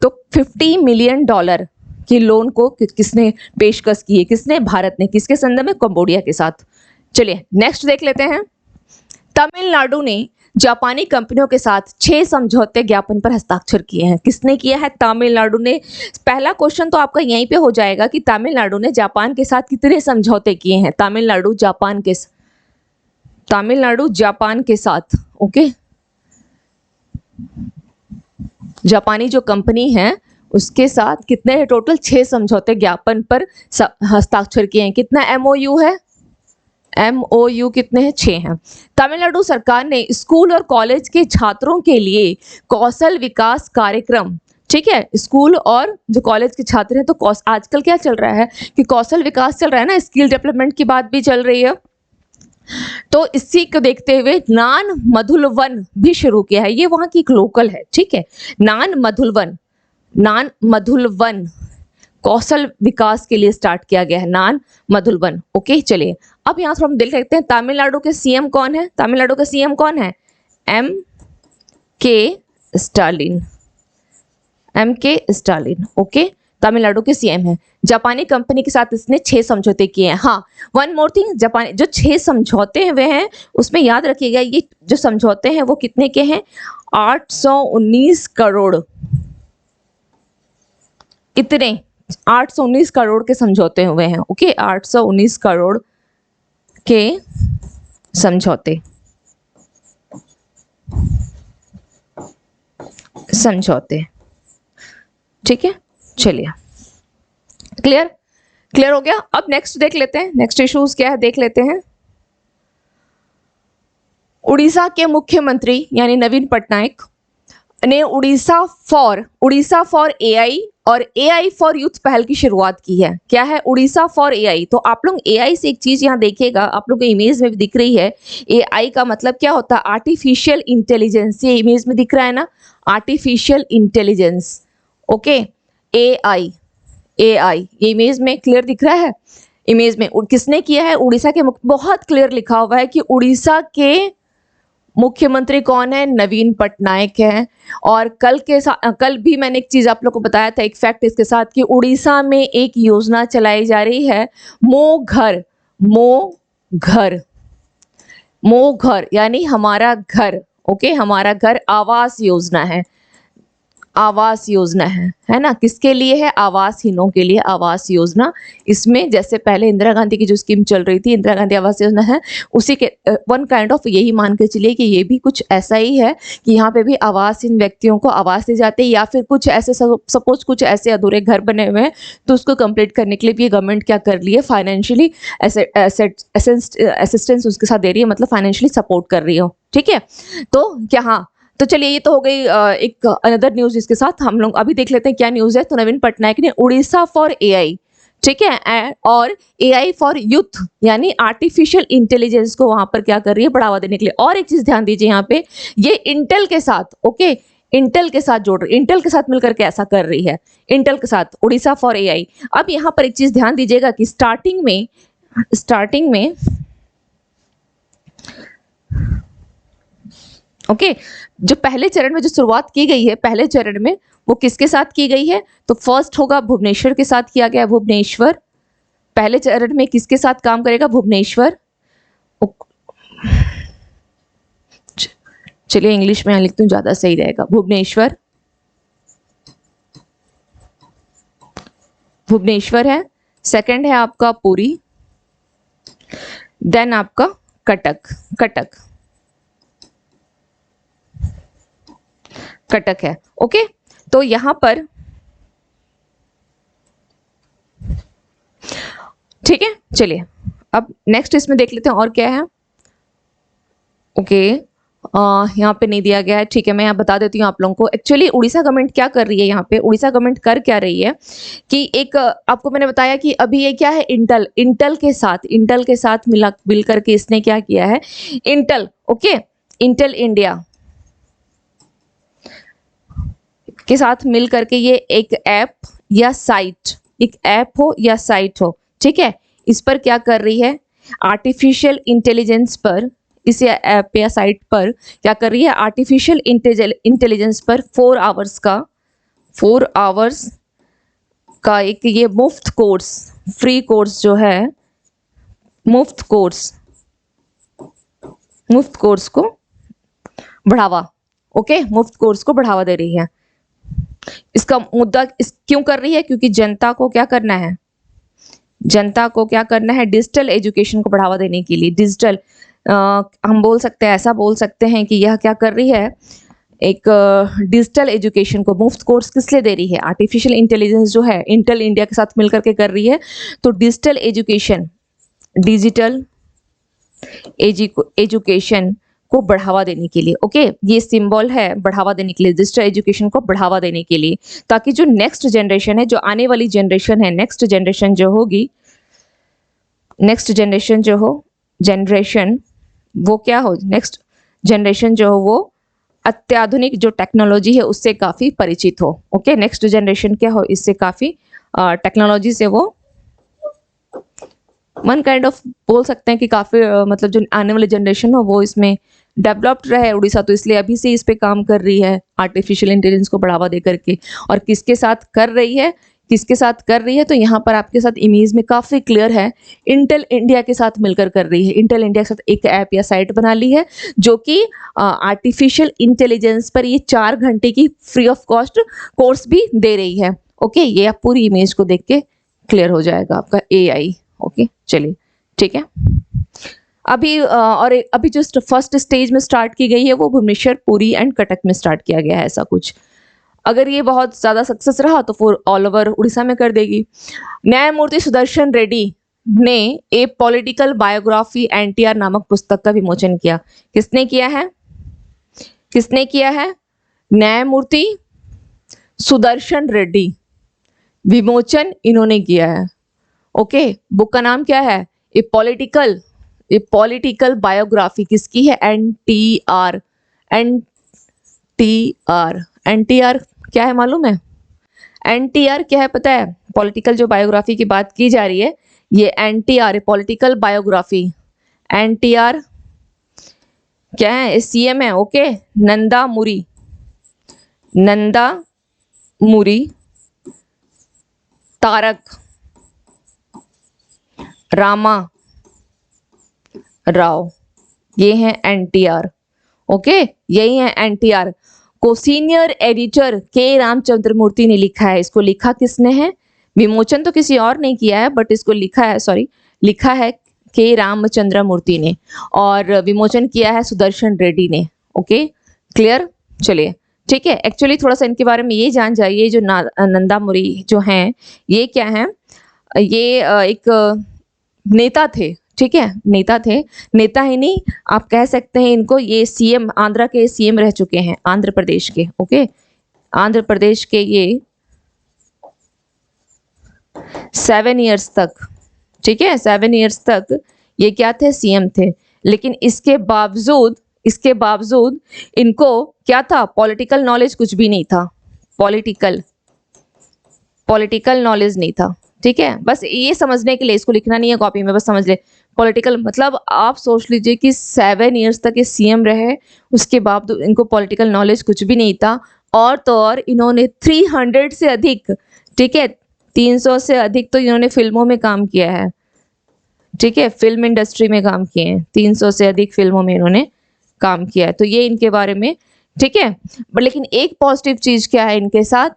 तो $50 मिलियन की लोन को किसने पेशकश की है? किसने? भारत ने। किसके संदर्भ में? कंबोडिया के साथ। चलिए नेक्स्ट देख लेते हैं। तमिलनाडु ने जापानी कंपनियों के साथ 6 समझौते ज्ञापन पर हस्ताक्षर किए हैं। किसने किया है? तमिलनाडु ने। पहला क्वेश्चन तो आपका यहीं पे हो जाएगा कि तमिलनाडु ने जापान के साथ कितने समझौते किए हैं? तमिलनाडु जापान के साथ। ओके, जापानी जो कंपनी है उसके साथ कितने? टोटल 6 समझौते ज्ञापन पर हस्ताक्षर किए हैं। कितना MOU है? MOU कितने हैं? 6 हैं। तमिलनाडु सरकार ने स्कूल और कॉलेज के छात्रों के लिए कौशल विकास कार्यक्रम, ठीक है, स्कूल और जो कॉलेज के छात्र हैं, तो आजकल क्या चल रहा है कि कौशल विकास चल रहा है ना, स्किल डेवलपमेंट की बात भी चल रही है। तो इसी को देखते हुए नान मधुलवन भी शुरू किया है। ये वहां की एक लोकल है, ठीक है। नान मधुलवन कौशल विकास के लिए स्टार्ट किया गया है, नान मधुलवन। ओके, चलिए अब यहाँ से हम देख सकते हैं तमिलनाडु के सीएम कौन है? तमिलनाडु का सीएम कौन है? M.K. स्टालिन। ओके, तमिलनाडु के सीएम है। जापानी कंपनी के साथ इसने 6 समझौते किए हैं। हाँ, वन मोर थिंग, जापानी जो 6 समझौते हुए हैं उसमें याद रखिएगा ये जो समझौते हैं वो कितने के हैं? 819 करोड़। कितने? 819 करोड़ के समझौते हुए हैं। ओके, 819 करोड़ के समझौते। ठीक है, चलिए क्लियर हो गया। अब नेक्स्ट देख लेते हैं, नेक्स्ट इश्यूज क्या है देख लेते हैं। उड़ीसा के मुख्यमंत्री यानी नवीन पटनायक ने उड़ीसा फॉर AI और AI फॉर यूथ पहल की शुरुआत की है। क्या है? Orissa for AI। तो आप लोग AI से एक चीज यहाँ देखिएगा, आप लोग को इमेज में भी दिख रही है। AI का मतलब क्या होता है? Artificial intelligence. ये इमेज में दिख रहा है ना, artificial intelligence. Okay, AI, AI ये इमेज में क्लियर दिख रहा है। इमेज में किसने किया है? उड़ीसा के बहुत क्लियर लिखा हुआ है कि उड़ीसा के मुख्यमंत्री कौन है? नवीन पटनायक है। और कल भी मैंने एक चीज आप लोग को बताया था, एक फैक्ट इसके साथ, कि उड़ीसा में एक योजना चलाई जा रही है, मो घर यानी हमारा घर। ओके, हमारा घर आवास योजना है, आवास योजना है ना? किसके लिए है? आवासहीनों के लिए आवास योजना। इसमें जैसे पहले इंदिरा गांधी की जो स्कीम चल रही थी, इंदिरा गांधी आवास योजना है, उसी के वन काइंड ऑफ यही मान के चलिए कि ये भी कुछ ऐसा ही है कि यहाँ पे भी आवासहीन व्यक्तियों को आवास दी जाती है, या फिर कुछ ऐसे सपोज कुछ ऐसे अधूरे घर बने हुए हैं तो उसको कंप्लीट करने के लिए भी गवर्नमेंट क्या कर रही है? फाइनेंशियली असिस्टेंस उसके साथ दे रही है, मतलब फाइनेंशियली सपोर्ट कर रही हो। ठीक है, तो क्या, हाँ, तो चलिए ये तो हो गई एक अनदर न्यूज। इसके साथ हम लोग अभी देख लेते हैं क्या न्यूज है। तो नवीन पटनायक ने उड़ीसा फॉर AI, ठीक है, और AI फॉर यूथ यानी आर्टिफिशियल इंटेलिजेंस को वहां पर क्या कर रही है? बढ़ावा देने के लिए। और एक चीज ध्यान दीजिए यहाँ पे, ये इंटेल के साथ, ओके, इंटेल के साथ जोड़ रही, इंटेल के साथ मिलकर के ऐसा कर रही है, इंटेल के साथ उड़ीसा फॉर AI। अब यहाँ पर एक चीज ध्यान दीजिएगा कि स्टार्टिंग में ओके, जो पहले चरण में जो शुरुआत की गई है, पहले चरण में वो किसके साथ की गई है? तो फर्स्ट होगा भुवनेश्वर के साथ किया गया है, भुवनेश्वर। पहले चरण में किसके साथ काम करेगा? भुवनेश्वर। चलिए इंग्लिश में लिखती हूँ, ज्यादा सही रहेगा। भुवनेश्वर है। सेकंड है आपका पुरी, देन आपका कटक है। ओके, तो यहां पर ठीक है, चलिए अब नेक्स्ट इसमें देख लेते हैं और क्या है। ओके, यहाँ पे नहीं दिया गया है, ठीक है, मैं यहाँ बता देती हूँ आप लोगों को। एक्चुअली उड़ीसा गवर्नमेंट क्या कर रही है यहाँ पे? उड़ीसा गवर्नमेंट कर क्या रही है कि एक आपको मैंने बताया कि अभी ये क्या है? इंटेल के साथ मिल करके इसने क्या किया है? ओके, इंटेल इंडिया के साथ मिल करके ये एक ऐप या साइट, एक ऐप हो या साइट हो, ठीक है, इस पर क्या कर रही है? आर्टिफिशियल इंटेलिजेंस पर, इस ऐप या साइट पर क्या कर रही है? आर्टिफिशियल इंटेलिजेंस पर 4 आवर्स का एक ये मुफ्त कोर्स, फ्री कोर्स जो है, मुफ्त कोर्स को बढ़ावा, ओके, मुफ्त कोर्स को बढ़ावा दे रही है। इसका मुद्दा क्यों कर रही है? क्योंकि जनता को क्या करना है? डिजिटल एजुकेशन को बढ़ावा देने के लिए। डिजिटल हम बोल सकते हैं, ऐसा बोल सकते हैं कि यह क्या कर रही है? एक डिजिटल एजुकेशन को मुफ्त कोर्स किस लिए दे रही है? आर्टिफिशियल इंटेलिजेंस जो है इंटेल इंडिया के साथ मिलकर के कर रही है, तो डिजिटल एजुकेशन को बढ़ावा देने के लिए। ओके, ये सिंबल है बढ़ावा देने के लिए, डिजिटल एजुकेशन को बढ़ावा देने के लिए, ताकि जो नेक्स्ट जनरेशन है, जो आने वाली जनरेशन है, नेक्स्ट जनरेशन वो क्या हो? नेक्स्ट जनरेशन जो हो वो अत्याधुनिक जो टेक्नोलॉजी है उससे काफी परिचित हो। ओके, नेक्स्ट जनरेशन क्या हो? इससे काफी टेक्नोलॉजी से वो वन काइंड ऑफ बोल सकते हैं कि काफी मतलब जो आने वाली जनरेशन हो वो इसमें डेवलप्ड रहे उड़ीसा, तो इसलिए अभी से इस पे काम कर रही है आर्टिफिशियल इंटेलिजेंस को बढ़ावा दे करके। और किसके साथ कर रही है? तो यहाँ पर आपके साथ इमेज में काफी क्लियर है, इंटेल इंडिया के साथ मिलकर कर रही है। इंटेल इंडिया के साथ एक ऐप या साइट बना ली है जो कि आर्टिफिशियल इंटेलिजेंस पर ये 4 घंटे की फ्री ऑफ कॉस्ट कोर्स भी दे रही है। ओके, ये आप पूरी इमेज को देख के क्लियर हो जाएगा आपका AI। ओके, चलिए ठीक है। अभी जो फर्स्ट स्टेज में स्टार्ट की गई है वो भुवनेश्वर, पुरी एंड कटक में स्टार्ट किया गया है, ऐसा कुछ। अगर ये बहुत ज्यादा सक्सेस रहा तो फिर ऑल ओवर उड़ीसा में कर देगी। न्यायमूर्ति सुदर्शन रेड्डी ने ए पॉलिटिकल बायोग्राफी NTR नामक पुस्तक का विमोचन किया। किसने किया है? न्यायमूर्ति सुदर्शन रेड्डी। विमोचन इन्होंने किया है। ओके, बुक का नाम क्या है? ए पॉलिटिकल बायोग्राफी। किसकी है? NTR। NTR क्या है मालूम है? NTR क्या है पता है? पॉलिटिकल जो बायोग्राफी की बात की जा रही है, ये NTR पॉलिटिकल बायोग्राफी। NTR क्या है? CM है। ओके, नंदा मुरी तारक रामा राव, ये हैं NTR। ओके, यही है NTR को सीनियर एडिटर के रामचंद्र मूर्ति ने लिखा है। इसको लिखा किसने है? विमोचन तो किसी और ने किया है, बट इसको लिखा है के रामचंद्र मूर्ति ने, और विमोचन किया है सुदर्शन रेड्डी ने। Okay, clear? चलिए, ठीक है। एक्चुअली थोड़ा सा इनके बारे में ये जान जाइए। जो नंदा मुरी जो हैं, ये क्या हैं? ये एक नेता थे। ठीक है, नेता ही नहीं, आप कह सकते हैं इनको, ये CM, आंध्रा के CM रह चुके हैं, आंध्र प्रदेश के। ओके, आंध्र प्रदेश के ये 7 इयर्स तक, ठीक है, 7 इयर्स तक ये क्या थे? CM थे। लेकिन इसके बावजूद इनको क्या था? पॉलिटिकल नॉलेज कुछ भी नहीं था। पॉलिटिकल नॉलेज नहीं था। ठीक है, बस ये समझने के लिए, इसको लिखना नहीं है कॉपी में, बस समझ ले। पॉलिटिकल मतलब आप सोच लीजिए कि 7 इयर्स तक ये CM रहे, उसके बावजूद इनको पॉलिटिकल नॉलेज कुछ भी नहीं था। और तो और इन्होंने 300 से अधिक, ठीक है, 300 से अधिक तो इन्होंने फिल्मों में काम किया है। ठीक है, फिल्म इंडस्ट्री में काम किए हैं, 300 से अधिक फिल्मों में इन्होंने काम किया है। तो ये इनके बारे में, ठीक है। बट लेकिन एक पॉजिटिव चीज क्या है इनके साथ?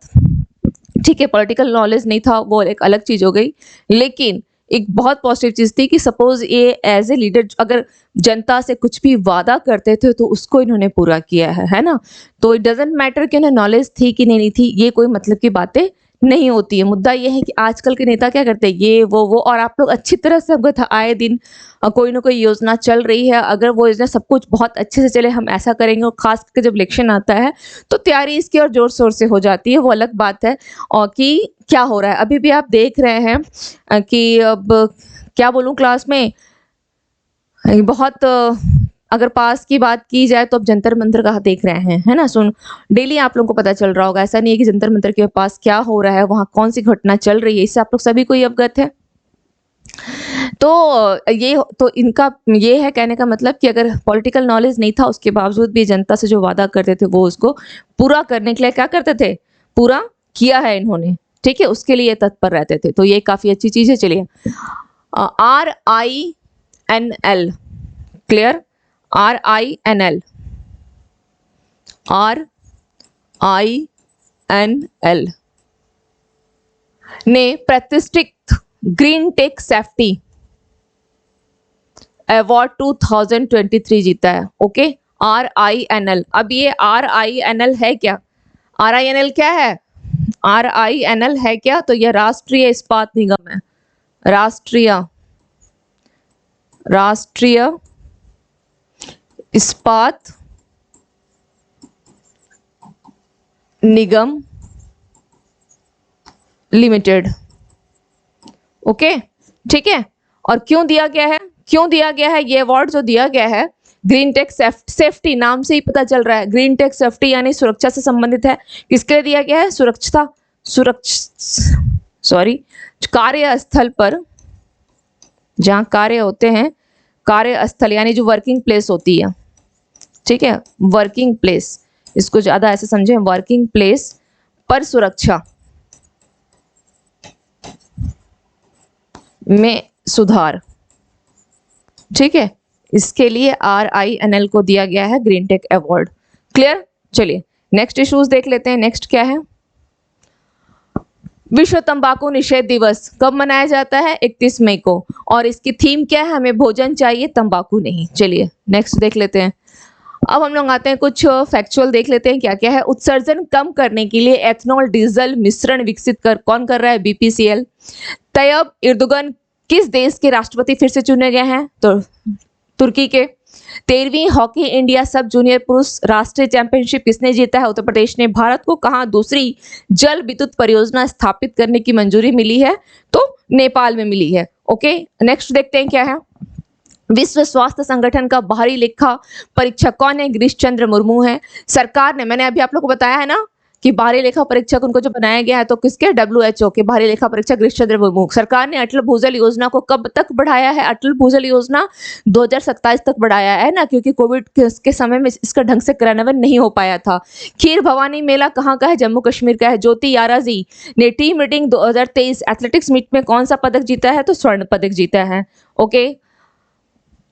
ठीक है, पॉलिटिकल नॉलेज नहीं था, वो एक अलग चीज हो गई, लेकिन एक बहुत पॉजिटिव चीज थी कि सपोज ये एज ए लीडर अगर जनता से कुछ भी वादा करते थे तो उसको इन्होंने पूरा किया है ना। तो इट डजेंट मैटर कि उन्हें नॉलेज थी कि नहीं थी, ये कोई मतलब की बातें नहीं होती है। मुद्दा ये है कि आजकल के नेता क्या करते हैं, ये वो, और आप लोग अच्छी तरह से अवगत आए दिन कोई ना कोई योजना चल रही है, अगर वो योजना सब कुछ बहुत अच्छे से चले, हम ऐसा करेंगे, और खास करके जब इलेक्शन आता है तो तैयारी इसकी और जोर शोर से हो जाती है, वो अलग बात है। और कि क्या हो रहा है अभी भी आप देख रहे हैं कि अब क्या बोलूं, क्लास में बहुत अगर पास की बात की जाए तो अब जंतर मंतर का देख रहे हैं, है ना। सुन, डेली आप लोगों को पता चल रहा होगा, ऐसा नहीं है कि जंतर मंतर के पास क्या हो रहा है, वहां कौन सी घटना चल रही है, इससे आप लोग सभी को ही अवगत है। तो ये तो इनका ये है कहने का मतलब कि अगर पॉलिटिकल नॉलेज नहीं था उसके बावजूद भी जनता से जो वादा करते थे वो उसको पूरा करने के लिए क्या करते थे? पूरा किया है इन्होंने। ठीक है, उसके लिए तत्पर रहते थे, तो ये काफी अच्छी चीज है। चलिए, RINL, क्लियर? RINL ने प्रतिष्ठित ग्रीन टेक सेफ्टी अवार्ड 2023 जीता है। Okay, RINL। अब ये RINL है क्या? RINL क्या है? RINL है क्या? तो यह राष्ट्रीय इस्पात निगम है। राष्ट्रीय इस्पात निगम लिमिटेड। ओके, ठीक है। और क्यों दिया गया है? ये अवार्ड जो दिया गया है ग्रीन टेक सेफ्टी, नाम से ही पता चल रहा है, ग्रीन टेक सेफ्टी यानी सुरक्षा से संबंधित है। किसके लिए दिया गया है? कार्यस्थल पर जहां कार्य होते हैं, कार्यस्थल यानी जो वर्किंग प्लेस होती है, ठीक है, वर्किंग प्लेस, इसको ज्यादा ऐसे समझें, वर्किंग प्लेस पर सुरक्षा में सुधार। ठीक है, इसके लिए RINL को दिया गया है ग्रीन टेक अवार्ड। क्लियर? चलिए नेक्स्ट इश्यूज देख लेते हैं। नेक्स्ट क्या है? विश्व तंबाकू निषेध दिवस कब मनाया जाता है? 31 मई को। और इसकी थीम क्या है? हमें भोजन चाहिए, तंबाकू नहीं। चलिए नेक्स्ट देख लेते हैं। अब हम लोग आते हैं कुछ फैक्चुअल देख लेते हैं क्या क्या है। उत्सर्जन कम करने के लिए एथनॉल डीजल मिश्रण विकसित कौन कर रहा है? BPCL। तैयब एर्दोगन किस देश के राष्ट्रपति फिर से चुने गए हैं? तो तुर्की के। 13वीं हॉकी इंडिया सब जूनियर पुरुष राष्ट्रीय चैंपियनशिप किसने जीता है? उत्तर प्रदेश ने। भारत को कहाँ दूसरी जल विद्युत परियोजना स्थापित करने की मंजूरी मिली है? तो नेपाल में मिली है। ओके, नेक्स्ट देखते हैं क्या है। विश्व स्वास्थ्य संगठन का बाहरी लेखा परीक्षक कौन है? गिरीश चंद्र मुर्मू है। सरकार ने, मैंने अभी आप लोग को बताया है ना कि बाहरी लेखा परीक्षक उनको जो बनाया गया है, तो किसके? WHO के बाहरी लेखा परीक्षक गिरीश चंद्र मुर्मू। सरकार ने अटल भूजल योजना को कब तक बढ़ाया है? अटल भूजल योजना 2027 तक बढ़ाया है ना, क्योंकि कोविड के समय में इसका ढंग से क्रियान्वयन नहीं हो पाया था। खीर भवानी मेला कहाँ का है? जम्मू कश्मीर का है। ज्योति याराजी ने टीम मीटिंग 2023 एथलेटिक्स मीट में कौन सा पदक जीता है? तो स्वर्ण पदक जीता है। ओके,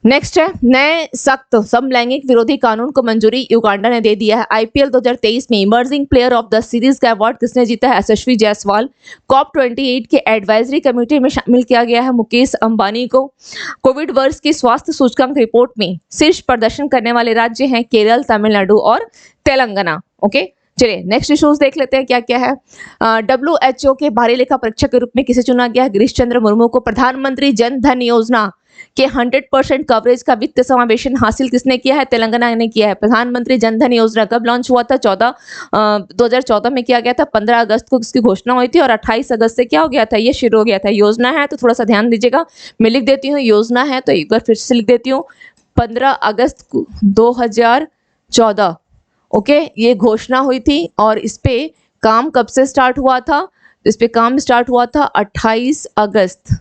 नेक्स्ट है, नए सख्त समलैंगिक विरोधी कानून को मंजूरी युगांडा ने दे दिया है। IPL 2023 में emerging player of the series का अवार्ड किसने जीता है? यशस्वी जायसवाल। COP28 के एडवाइजरी कमेटी में शामिल किया गया है मुकेश अंबानी को। कोविड वर्ष की स्वास्थ्य सूचकांक रिपोर्ट में शीर्ष प्रदर्शन करने वाले राज्य हैं केरल, तमिलनाडु और तेलंगाना। ओके, चलिए नेक्स्ट इश्यूज देख लेते हैं क्या क्या है। WHO के बाहरी लेखा परीक्षक के रूप में किसे चुना गया है? गिरीश चंद्र मुर्मू को। प्रधानमंत्री जन धन योजना के 100% कवरेज का वित्त समावेशन हासिल किसने किया है? तेलंगाना ने किया है। प्रधानमंत्री जन धन योजना कब लॉन्च हुआ था? 2014 में किया गया था। 15 अगस्त को इसकी घोषणा हुई थी और 28 अगस्त से क्या हो गया था? ये शुरू हो गया था। योजना है तो थोड़ा सा ध्यान दीजिएगा, मैं लिख देती हूँ योजना है, तो एक बार फिर से लिख देती हूँ 15 अगस्त 2014। ओके, ये घोषणा हुई थी और इस पे काम कब से स्टार्ट हुआ था? इस पे काम स्टार्ट हुआ था 28 अगस्त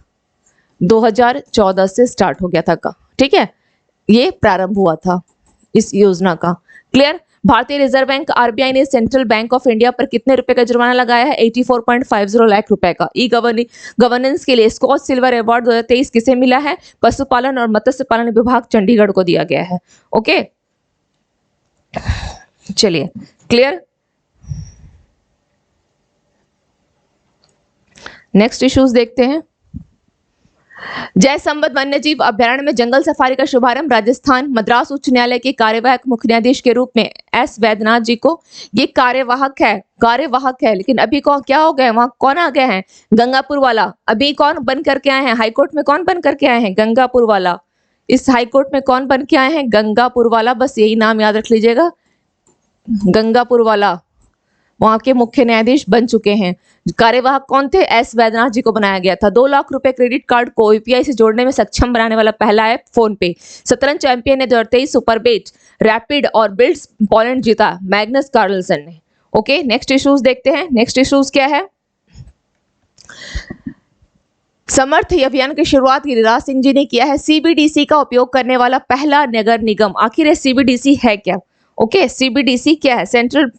2014 से स्टार्ट हो गया था का, ठीक है, ये प्रारंभ हुआ था इस योजना का। क्लियर? भारतीय रिजर्व बैंक RBI ने सेंट्रल बैंक ऑफ इंडिया पर कितने रुपए का जुर्माना लगाया है? 84.50 लाख रुपए का। ई गवर्नेंस के लिए स्कॉच सिल्वर अवार्ड 2023 किसे मिला है? पशुपालन और मत्स्य पालन विभाग चंडीगढ़ को दिया गया है। ओके, चलिए, क्लियर? नेक्स्ट इश्यूज देखते हैं। जयसंबद वन्यजीव अभयारण्य में जंगल सफारी का शुभारंभ राजस्थान मद्रास उच्च न्यायालय के कार्यवाहक मुख्य न्यायाधीश के रूप में S वैद्यनाथ जी को। ये कार्यवाहक है, लेकिन अभी कौन क्या हो गए? वहां कौन आ गए हैं? गंगापुर वाला। अभी कौन बन करके आए हैं? हाईकोर्ट में कौन बन करके आए हैं? गंगापुर वाला। इस हाईकोर्ट में कौन बन के आए हैं? गंगापुर वाला। बस यही नाम याद रख लीजिएगा, गंगापुर वाला वहां के मुख्य न्यायाधीश बन चुके हैं। कार्यवाहक कौन थे? S वैद्यनाथ जी को बनाया गया था। 2 लाख रुपए क्रेडिट कार्ड को UPI से जोड़ने में सक्षम बनाने वाला पहला ऐप फोन पे। शतरंज चैंपियन ने 2023 सुपरबेट रैपिड और बिल्ड्स पोलैंड जीता, मैग्नस कार्लसन ने। ओके, नेक्स्ट इश्यूज देखते हैं। नेक्स्ट इश्यूज क्या है? समर्थ अभियान की शुरुआत गिरिराज सिंह जी ने किया है। CBDC का उपयोग करने वाला पहला नगर निगम। आखिर ये CBDC है क्या? ओके, CBDC क्या है? Central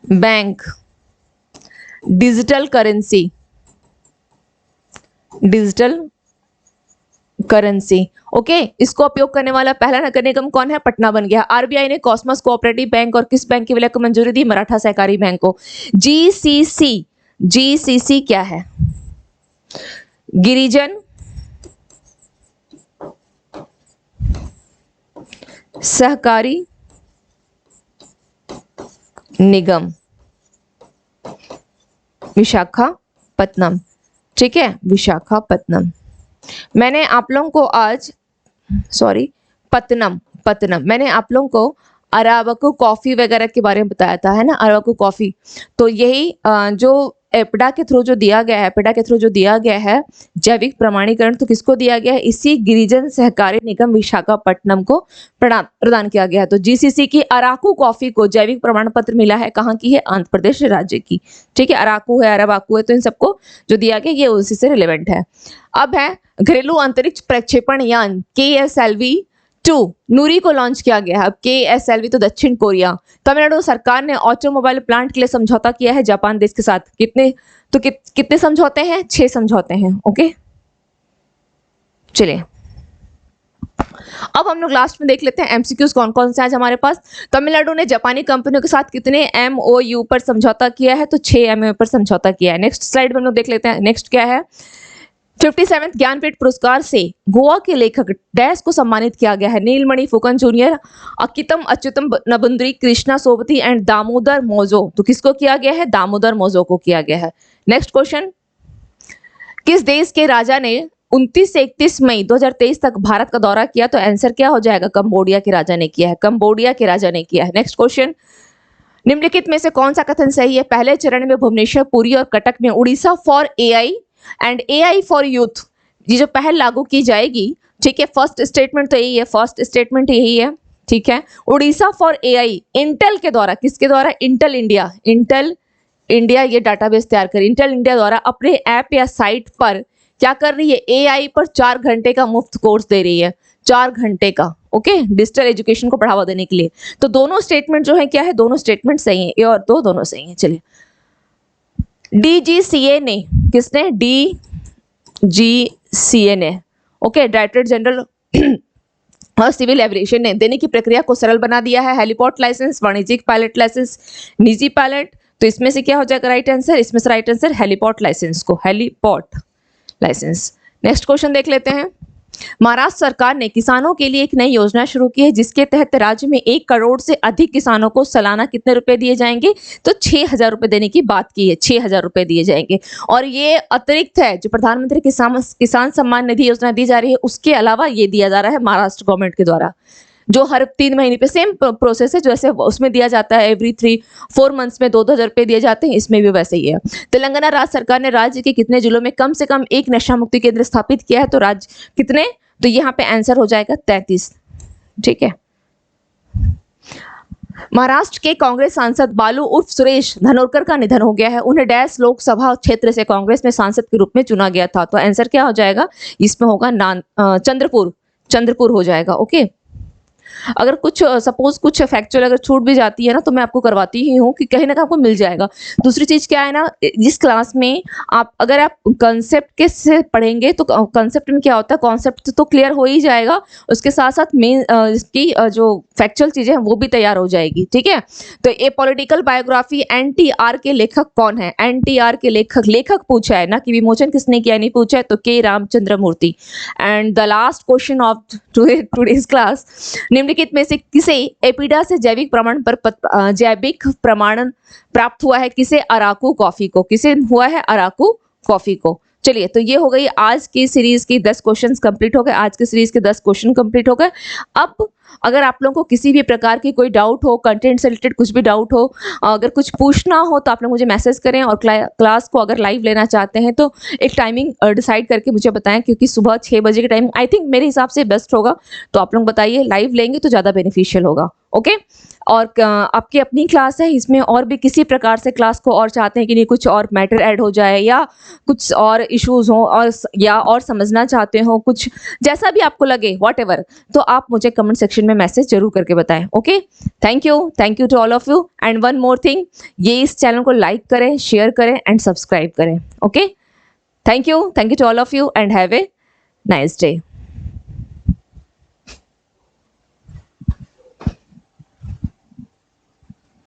bank digital currency. Okay, इसको उपयोग करने वाला पहला नगर निगम कौन है? पटना बन गया। RBI ने कॉसमस कोऑपरेटिव बैंक और किस बैंक के विलय को मंजूरी दी? मराठा सहकारी बैंक को। GCC क्या है? गिरिजन सहकारी निगम विशाखापत्तनम। ठीक है, विशाखापत्तनम। मैंने आप लोगों को आज पत्तनम मैंने आप लोगों को अरावको कॉफी वगैरह के बारे में बताया था, है ना, अरावको कॉफी। तो यही जो एपडा के थ्रू जो दिया गया है जैविक प्रमाणीकरण, तो किसको दिया गया है? इसी गिरिजन सहकारी निगम विशाखापट्टनम को प्रदान किया गया है। तो GCC की अराकू कॉफी को जैविक प्रमाण पत्र मिला है। कहाँ की है? आंध्र प्रदेश राज्य की। ठीक है, अराकू है, अरावाकू है, तो इन सबको जो दिया गया ये उसी से रिलेवेंट है। अब है घरेलू अंतरिक्ष प्रक्षेपण यान KSLV-2 नूरी को लॉन्च किया गया है। अब KSLV तो दक्षिण कोरिया। तमिलनाडु सरकार ने ऑटोमोबाइल प्लांट के लिए समझौता किया है जापान देश के साथ। कितने समझौते हैं? 6 समझौते हैं। ओके, चलिए अब हम लोग लास्ट में देख लेते हैं MCQs कौन कौन से आज हमारे पास। तमिलनाडु ने जापानी कंपनियों के साथ कितने MOU पर समझौता किया है? तो 6 MOU पर समझौता किया है। नेक्स्ट स्लाइड में हम लोग देख लेते हैं। नेक्स्ट क्या है? 57th ज्ञानपीठ पुरस्कार से गोवा के लेखक डैश को सम्मानित किया गया है। Nilmani Phookan junior, Akkitham Achuthan Namboothiri, Krishna Sobti and Damodar Mauzo. तो किसको किया गया है? दामोदर मोजो को किया गया है। नेक्स्ट क्वेश्चन, किस देश के राजा ने 29 से 31 मई 2023 तक भारत का दौरा किया, तो आंसर क्या हो जाएगा? कंबोडिया के राजा ने किया है, कंबोडिया के राजा ने किया है। नेक्स्ट क्वेश्चन, निम्नलिखित में से कौन सा कथन सही है? पहले चरण में भुवनेश्वर, पुरी और कटक में Orissa for AI and AI for youth, ये जो पहल लागू की जाएगी, ठीक है, फर्स्ट स्टेटमेंट तो यही है, फर्स्ट स्टेटमेंट यही है, ठीक है। उड़ीसा फॉर एआई इंटेल के द्वारा, किसके द्वारा? इंटेल इंडिया, इंटेल इंडिया ये डाटाबेस तैयार कर, इंटेल इंडिया द्वारा अपने ऐप या साइट पर क्या कर रही है? एआई पर 4 घंटे का मुफ्त कोर्स दे रही है, 4 घंटे का, ओके, डिजिटल एजुकेशन को बढ़ावा देने के लिए। तो दोनों स्टेटमेंट जो है क्या है? दोनों स्टेटमेंट सही है, ए और दो दोनों सही है। चलिए, डीजीसीए ने, किसने? डीजीसीए ने, ओके, डायरेक्टर जनरल और सिविल एविएशन ने देने की प्रक्रिया को सरल बना दिया है। हेलीपोर्ट लाइसेंस, वाणिज्यिक पायलट लाइसेंस, निजी पायलट, तो इसमें से क्या हो जाएगा राइट आंसर? इसमें से राइट आंसर हेलीपोर्ट लाइसेंस को, हेलीपोर्ट लाइसेंस। नेक्स्ट क्वेश्चन देख लेते हैं। महाराष्ट्र सरकार ने किसानों के लिए एक नई योजना शुरू की है, जिसके तहत राज्य में 1 करोड़ से अधिक किसानों को सालाना कितने रुपए दिए जाएंगे? तो 6,000 रुपए देने की बात की है, 6,000 रुपए दिए जाएंगे। और ये अतिरिक्त है जो प्रधानमंत्री किसान सम्मान निधि योजना दी जा रही है, उसके अलावा ये दिया जा रहा है महाराष्ट्र गवर्नमेंट के द्वारा, जो हर 3 महीने पे सेम प्रोसेस है, जैसे उसमें दिया जाता है एवरी 3-4 मंथ्स में 2,000 रुपए दिए जाते हैं, इसमें भी वैसे ही है। तेलंगाना राज्य सरकार ने राज्य के कितने जिलों में कम से कम 1 नशा मुक्ति केंद्र स्थापित किया है? तो राज्य कितने? तो यहाँ पे आंसर हो जाएगा 33, ठीक है। महाराष्ट्र के कांग्रेस सांसद बालू उर्फ सुरेश धनोरकर का निधन हो गया है। उन्हें डैश लोकसभा क्षेत्र से कांग्रेस में सांसद के रूप में चुना गया था, तो आंसर क्या हो जाएगा? इसमें होगा चंद्रपुर, चंद्रपुर हो जाएगा, ओके। अगर कुछ सपोज कुछ फैक्चुअल अगर छूट भी जाती है ना, तो मैं आपको करवाती ही हूँ कि कहीं ना कहीं आपको मिल जाएगा। दूसरी चीज क्या है ना, जिस क्लास में अगर आप कंसेप्ट के से पढ़ेंगे तो कंसेप्ट में क्या होता है, कॉन्सेप्ट तो क्लियर हो ही जाएगा, उसके साथ साथ मेन इसकी जो फैक्चुअल चीजें हैं वो भी तैयार हो जाएगी, ठीक है। तो ये पॉलिटिकल बायोग्राफी एनटीआर के लेखक कौन है? एनटीआर के लेखक पूछा है ना, कि विमोचन किसने किया नहीं पूछा है, तो K Ramachandra Murthy. And the last question of today's class, निम्नलिखित में से किसे एपिडा से जैविक प्रमाणन प्राप्त हुआ है? किसे? अराकू कॉफी को, किसे हुआ है? अराकू कॉफी को। चलिए, तो ये हो गई आज की सीरीज की 10 क्वेश्चंस कंप्लीट हो गए, आज की सीरीज के 10 क्वेश्चन कंप्लीट हो गए। अब अगर आप लोगों को किसी भी प्रकार की कोई डाउट हो, कंटेंट से रिलेटेड कुछ भी डाउट हो, अगर कुछ पूछना हो, तो आप लोग मुझे मैसेज करें, और क्लास को अगर लाइव लेना चाहते हैं तो एक टाइमिंग डिसाइड करके मुझे बताएं, क्योंकि सुबह 6 बजे के टाइम आई थिंक मेरे हिसाब से बेस्ट होगा। तो आप लोग बताइए, लाइव लेंगे तो ज़्यादा बेनिफिशियल होगा, ओके। और आपकी अपनी क्लास है, इसमें और भी किसी प्रकार से क्लास को और चाहते हैं कि नहीं कुछ और मैटर ऐड हो जाए, या कुछ और इश्यूज हो, और समझना चाहते हो कुछ, जैसा भी आपको लगे व्हाटएवर, तो आप मुझे कमेंट सेक्शन में मैसेज जरूर करके बताएं, okay. Thank you to all of you. And one more thing, ये इस चैनल को लाइक करें, शेयर करें एंड सब्सक्राइब करें, okay. Thank you to all of you and have a nice day.